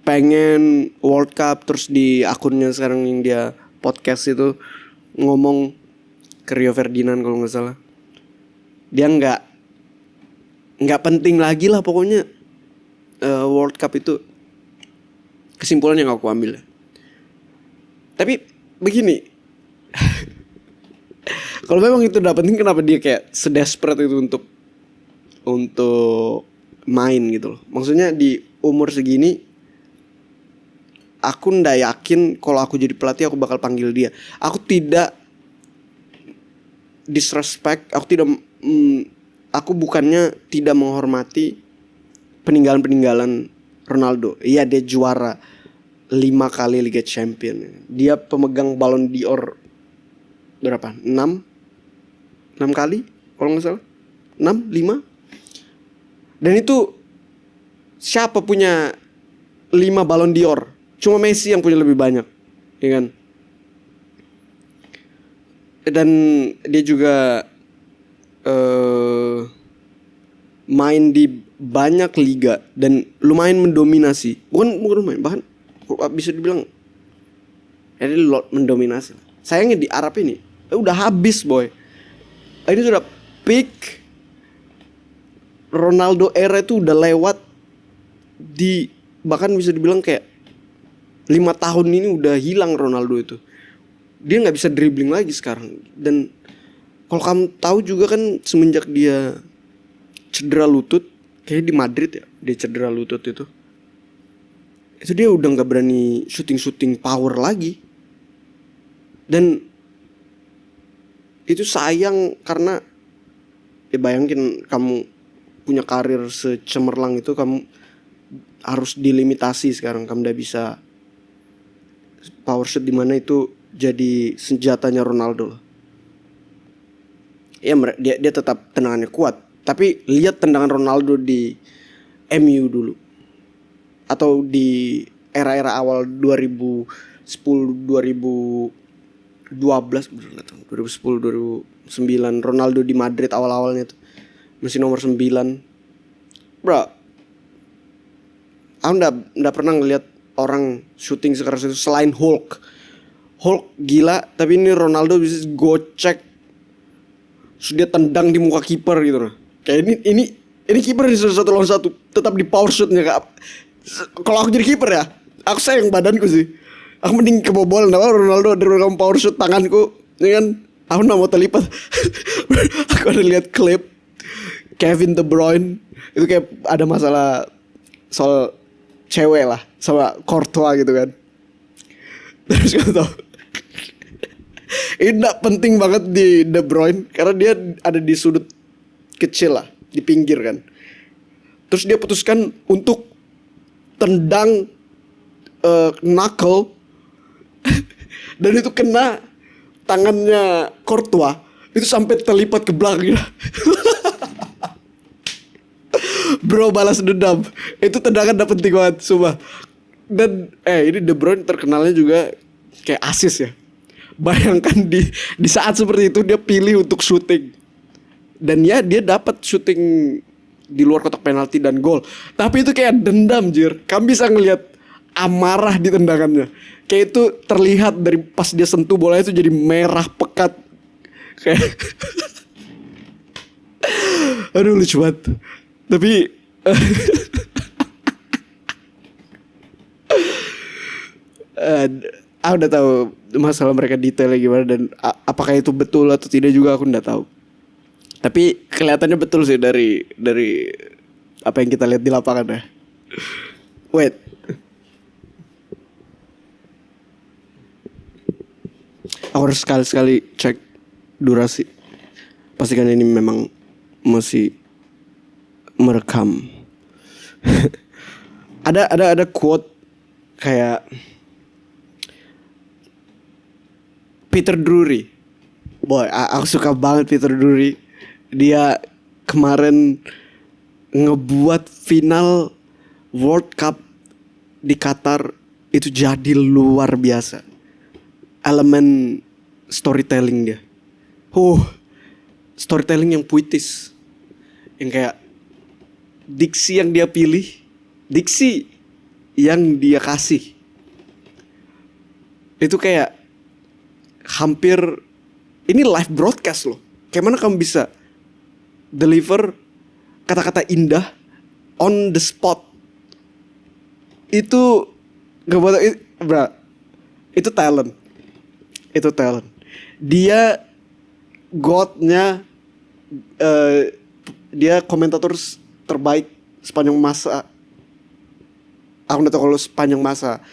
pengen World Cup, terus di akunnya sekarang yang dia podcast itu ngomong ke Rio Ferdinand kalau nggak salah. Dia nggak penting lagi lah pokoknya World Cup itu. Kesimpulan yang aku ambil. Tapi begini, kalau memang itu udah penting, kenapa dia kayak sedesperate itu untuk main gitu loh. Maksudnya di umur segini, aku nggak yakin kalau aku jadi pelatih aku bakal panggil dia. Aku tidak disrespect, aku bukannya tidak menghormati peninggalan Ronaldo. Iya, dia juara 5 kali Liga Champion. Dia pemegang Ballon d'Or berapa? 6 kali kalau nggak salah. 6, 5. Dan itu siapa punya 5 Ballon d'Or? Cuma Messi yang punya lebih banyak, ya kan? Dan dia juga main di banyak liga dan lumayan mendominasi. Bukan main, bahkan bisa dibilang mendominasi. Sayangnya di Arab ini udah habis, boy. Ini sudah peak. Ronaldo era itu udah lewat, bahkan bisa dibilang kayak 5 tahun ini udah hilang Ronaldo itu. Dia nggak bisa dribbling lagi sekarang. Dan kalau kamu tahu juga kan, semenjak dia cedera lutut, kayak di Madrid ya, dia cedera lutut itu dia udah nggak berani shooting power lagi. Dan itu sayang karena bayangin kamu punya karir secemerlang itu, kamu harus dilimitasi sekarang. Kamu udah bisa power shot, dimana itu jadi senjatanya Ronaldo. Ya dia tetap tendangannya kuat, tapi lihat tendangan Ronaldo di MU dulu, atau di era-era awal 2010 2012 2010 2009 Ronaldo di Madrid awal-awalnya tuh masih nomor 9. Bro, aku nggak pernah ngeliat orang shooting sekeras itu selain Hulk gila, tapi ini Ronaldo bisa gocek, terus dia tendang di muka kiper gitu loh. Kayak ini kiper di 1 lawan 1 tetap di power shootnya. Kalau aku jadi kiper ya, aku sayang badanku sih. Aku mending kebobolan. Ronaldo dari power shoot tanganku, ya kan? Aku nggak mau terlipat. Aku ada lihat klip Kevin De Bruyne itu kayak ada masalah soal cewek lah sama Courtois gitu kan. Terus kamu tau, ini gak penting banget di De Bruyne karena dia ada di sudut kecil lah, di pinggir kan. Terus dia putuskan untuk tendang knuckle dan itu kena tangannya Courtois, itu sampai terlipat ke belakang. Bro, balas dendam. Itu tendangan udah penting banget, sumpah. Dan ini De Bruyne terkenalnya juga kayak asis ya. Bayangkan di saat seperti itu dia pilih untuk syuting. Dan ya dia dapat syuting di luar kotak penalti dan gol. Tapi itu kayak dendam, jir. Kamu bisa ngelihat amarah di tendangannya. Kayak itu terlihat dari pas dia sentuh bola itu jadi merah pekat. Kayak aduh, lucu banget. Tapi aku udah tahu masalah mereka detailnya gimana, dan apakah itu betul atau tidak juga aku udah tahu. Tapi kelihatannya betul sih dari apa yang kita lihat di lapangan ya. Wait. Aku harus sekali-sekali cek durasi. Pastikan ini memang masih merekam. ada quote kayak Peter Drury. Boy, aku suka banget Peter Drury. Dia kemarin ngebuat final World Cup di Qatar itu jadi luar biasa. Elemen storytelling dia. Storytelling yang puitis. Yang kayak diksi yang dia pilih, diksi yang dia kasih. Itu kayak hampir ini live broadcast loh. Kayak mana kamu bisa deliver kata-kata indah on the spot. Itu gak buat itu talent. Itu talent. Dia godnya dia komentator terbaik sepanjang masa. Aku gak tahu kalau sepanjang masa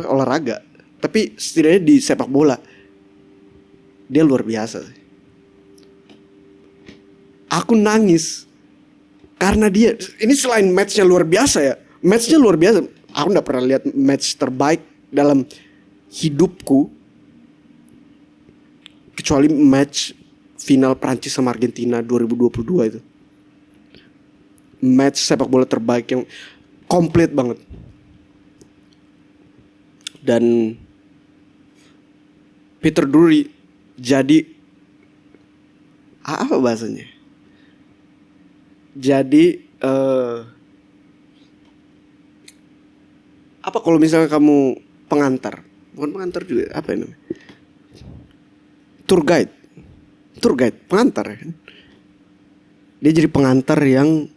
olahraga. Tapi setidaknya di sepak bola dia luar biasa. Aku nangis karena dia. Ini selain matchnya luar biasa ya. Matchnya luar biasa. Aku gak pernah lihat match terbaik dalam hidupku kecuali match final Prancis sama Argentina 2022 itu. Match sepak bola terbaik yang komplit banget. Dan Peter Drury jadi apa bahasanya? Jadi apa kalau misalnya kamu pengantar? Bukan pengantar juga, apa ini namanya? Tour guide, pengantar ya kan? Dia jadi pengantar yang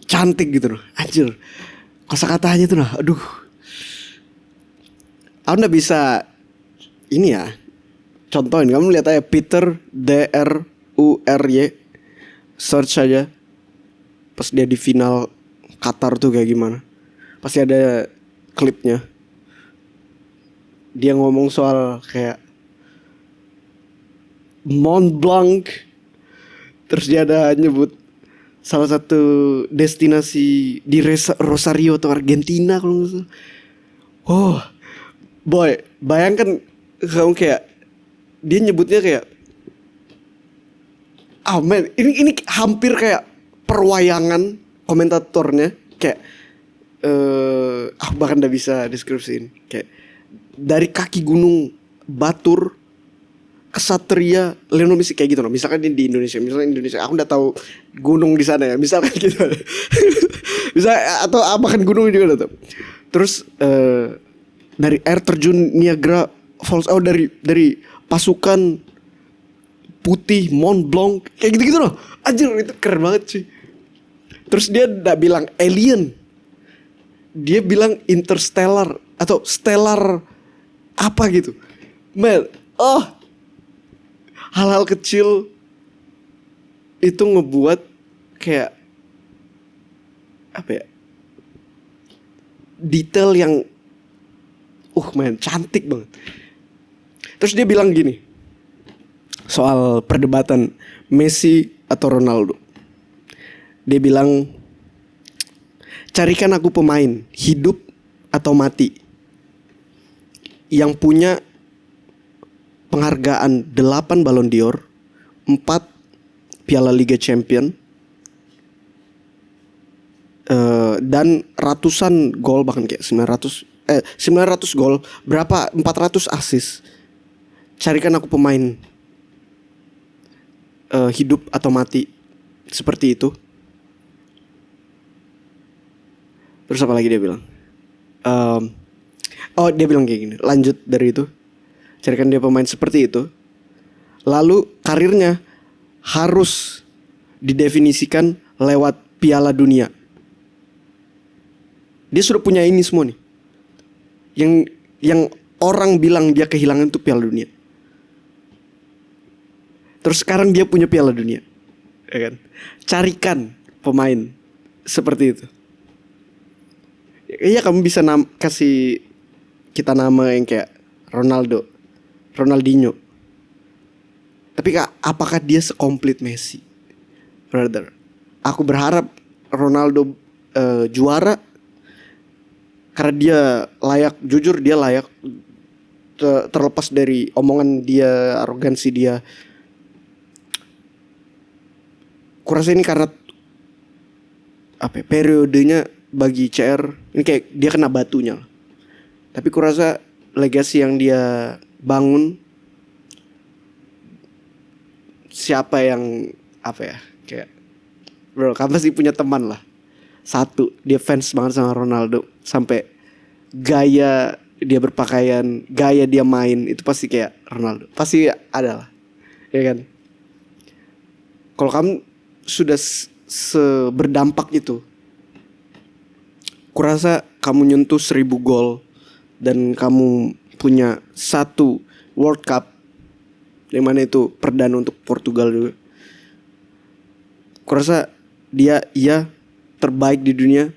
cantik gitu loh. Anjir. Kosakatanya tuh nah, aduh. Aku gak bisa ini ya. Contohin, kamu lihat aja Peter Drury, search aja. Pas dia di final Qatar tuh kayak gimana. Pasti ada klipnya. Dia ngomong soal kayak Mont Blanc. Terus dia ada nyebut salah satu destinasi di Rosario atau Argentina kalau nggak salah. Oh, boy, bayangkan kamu kayak dia nyebutnya kayak, man, ini hampir kayak perwayangan komentatornya kayak, bahkan udah bisa deskripsiin kayak dari kaki gunung Batur Kesatria Lionel Messi kayak gitu loh. Misalkan di Indonesia, aku udah tahu gunung di sana ya, misalkan gitu. Bisa atau bahkan gunung juga udah tahu. Terus dari air terjun Niagara Falls, dari pasukan putih Mont Blanc kayak gitu-gitu loh. Anjir, itu keren banget sih. Terus dia enggak bilang alien. Dia bilang interstellar atau stellar apa gitu. Man, hal-hal kecil itu ngebuat kayak apa ya, detail yang man, cantik banget. Terus dia bilang gini soal perdebatan Messi atau Ronaldo. Dia bilang, carikan aku pemain hidup atau mati yang punya penghargaan 8 Ballon d'Or, 4 Piala Liga Champion, dan ratusan gol, bahkan kayak 900 gol, berapa 400 assist. Carikan aku pemain hidup atau mati seperti itu. Terus apa lagi dia bilang? Dia bilang kayak gini, lanjut dari itu. Carikan dia pemain seperti itu. Lalu karirnya harus didefinisikan lewat Piala Dunia. Dia sudah punya ini semua nih. Yang orang bilang dia kehilangan itu Piala Dunia. Terus sekarang dia punya Piala Dunia, ya kan? Carikan pemain seperti itu. Iya, kamu bisa kasih kita nama yang kayak Ronaldinho. Tapi apakah dia sekomplit Messi? Brother, aku berharap Ronaldo juara. Karena dia layak, jujur dia layak, terlepas dari omongan dia, arogansi dia. Kurasa ini karena periodenya bagi CR ini kayak dia kena batunya. Tapi kurasa legasi yang dia bangun, siapa yang kayak bro, kamu pasti punya teman lah. Satu, dia fans banget sama Ronaldo, sampai gaya dia berpakaian, gaya dia main itu pasti kayak Ronaldo. Pasti ada lah, ya kan? Kalau kamu sudah berdampak itu, kurasa kamu nyentuh 1000 gol dan kamu punya 1 World Cup, yang mana itu perdana untuk Portugal juga. Kurasa dia terbaik di dunia,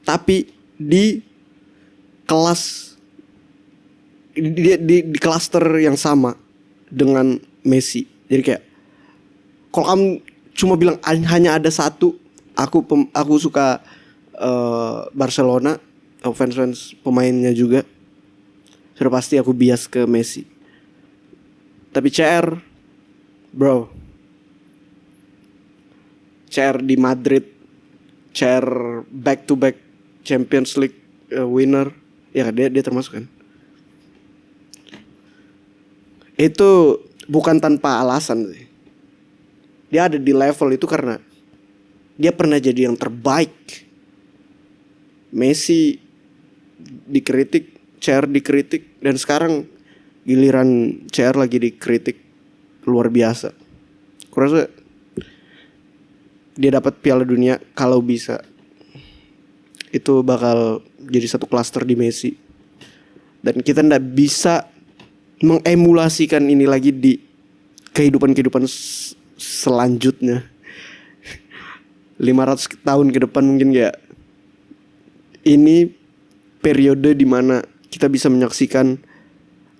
tapi di kelas di klaster yang sama dengan Messi. Jadi kayak kalau kamu cuma bilang hanya ada satu, aku suka Barcelona, fans pemainnya juga, sudah pasti aku bias ke Messi. Tapi CR di Madrid, CR back to back Champions League winner, ya dia termasuk kan. Itu bukan tanpa alasan sih. Dia ada di level itu karena dia pernah jadi yang terbaik. Messi dikritik, CR dikritik, dan sekarang giliran CR lagi dikritik luar biasa. Kurasa dia dapat Piala Dunia kalau bisa, itu bakal jadi satu klaster di Messi. Dan kita nggak bisa mengemulasikan ini lagi di kehidupan selanjutnya. 500 tahun ke depan mungkin ya. Ini periode dimana kita bisa menyaksikan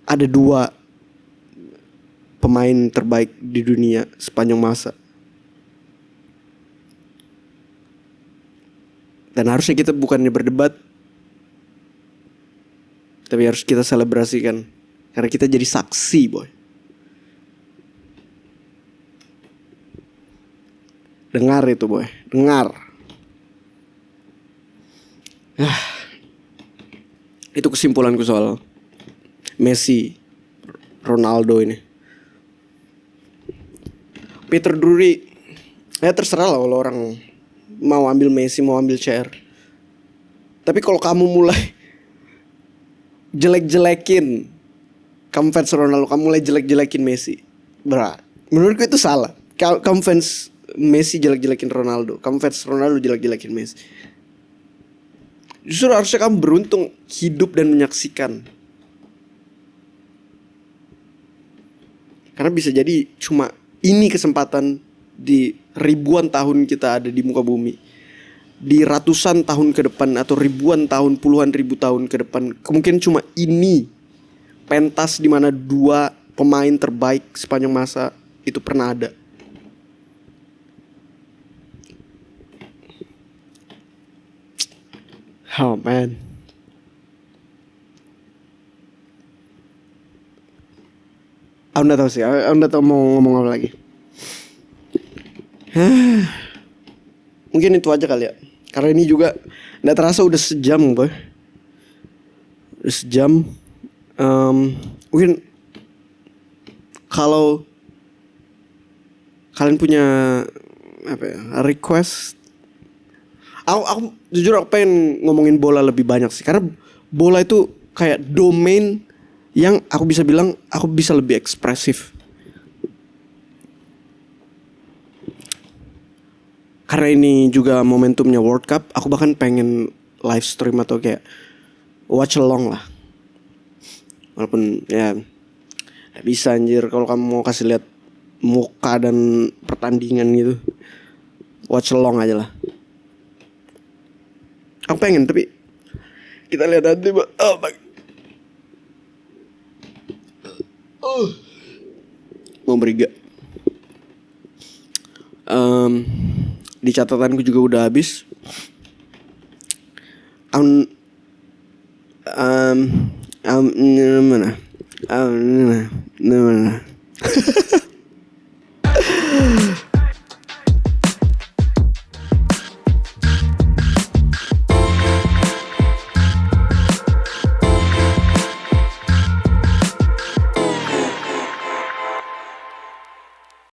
ada 2 pemain terbaik di dunia sepanjang masa. Dan harusnya kita bukannya berdebat, tapi harus kita selebrasikan, karena kita jadi saksi, boy. Dengar itu, boy, dengar. Itu kesimpulanku soal Messi, Ronaldo ini. Peter Drury, ya terserah lah kalau orang mau ambil Messi, mau ambil CR. Tapi kalau kamu mulai jelek-jelekin, kamu fans Ronaldo, kamu mulai jelek-jelekin Messi, berat. Menurutku itu salah. Kamu fans Messi jelek-jelekin Ronaldo, kamu fans Ronaldo jelek-jelekin Messi. Justru harusnya kamu beruntung hidup dan menyaksikan. Karena bisa jadi cuma ini kesempatan di ribuan tahun kita ada di muka bumi. Di ratusan tahun ke depan atau ribuan tahun, puluhan ribu tahun ke depan, kemungkinan cuma ini pentas di mana 2 pemain terbaik sepanjang masa itu pernah ada. Oh man. Aku nggak tahu sih. Aku nggak tahu mau ngomong apa lagi. Mungkin itu aja kali ya. Karena ini juga nggak terasa udah sejam, boy. Udah sejam. Mungkin kalau kalian punya request, aku jujur aku pengen ngomongin bola lebih banyak sih, karena bola itu kayak domain yang aku bisa bilang aku bisa lebih ekspresif. Karena ini juga momentumnya World Cup, aku bahkan pengen live stream atau kayak watch along lah. Walaupun ya gak bisa anjir kalau kamu mau kasih lihat muka dan pertandingan gitu. Watch along aja lah. Aku pengen, tapi kita lihat nanti, Mbak. Mau beriga. Di catatanku juga udah habis.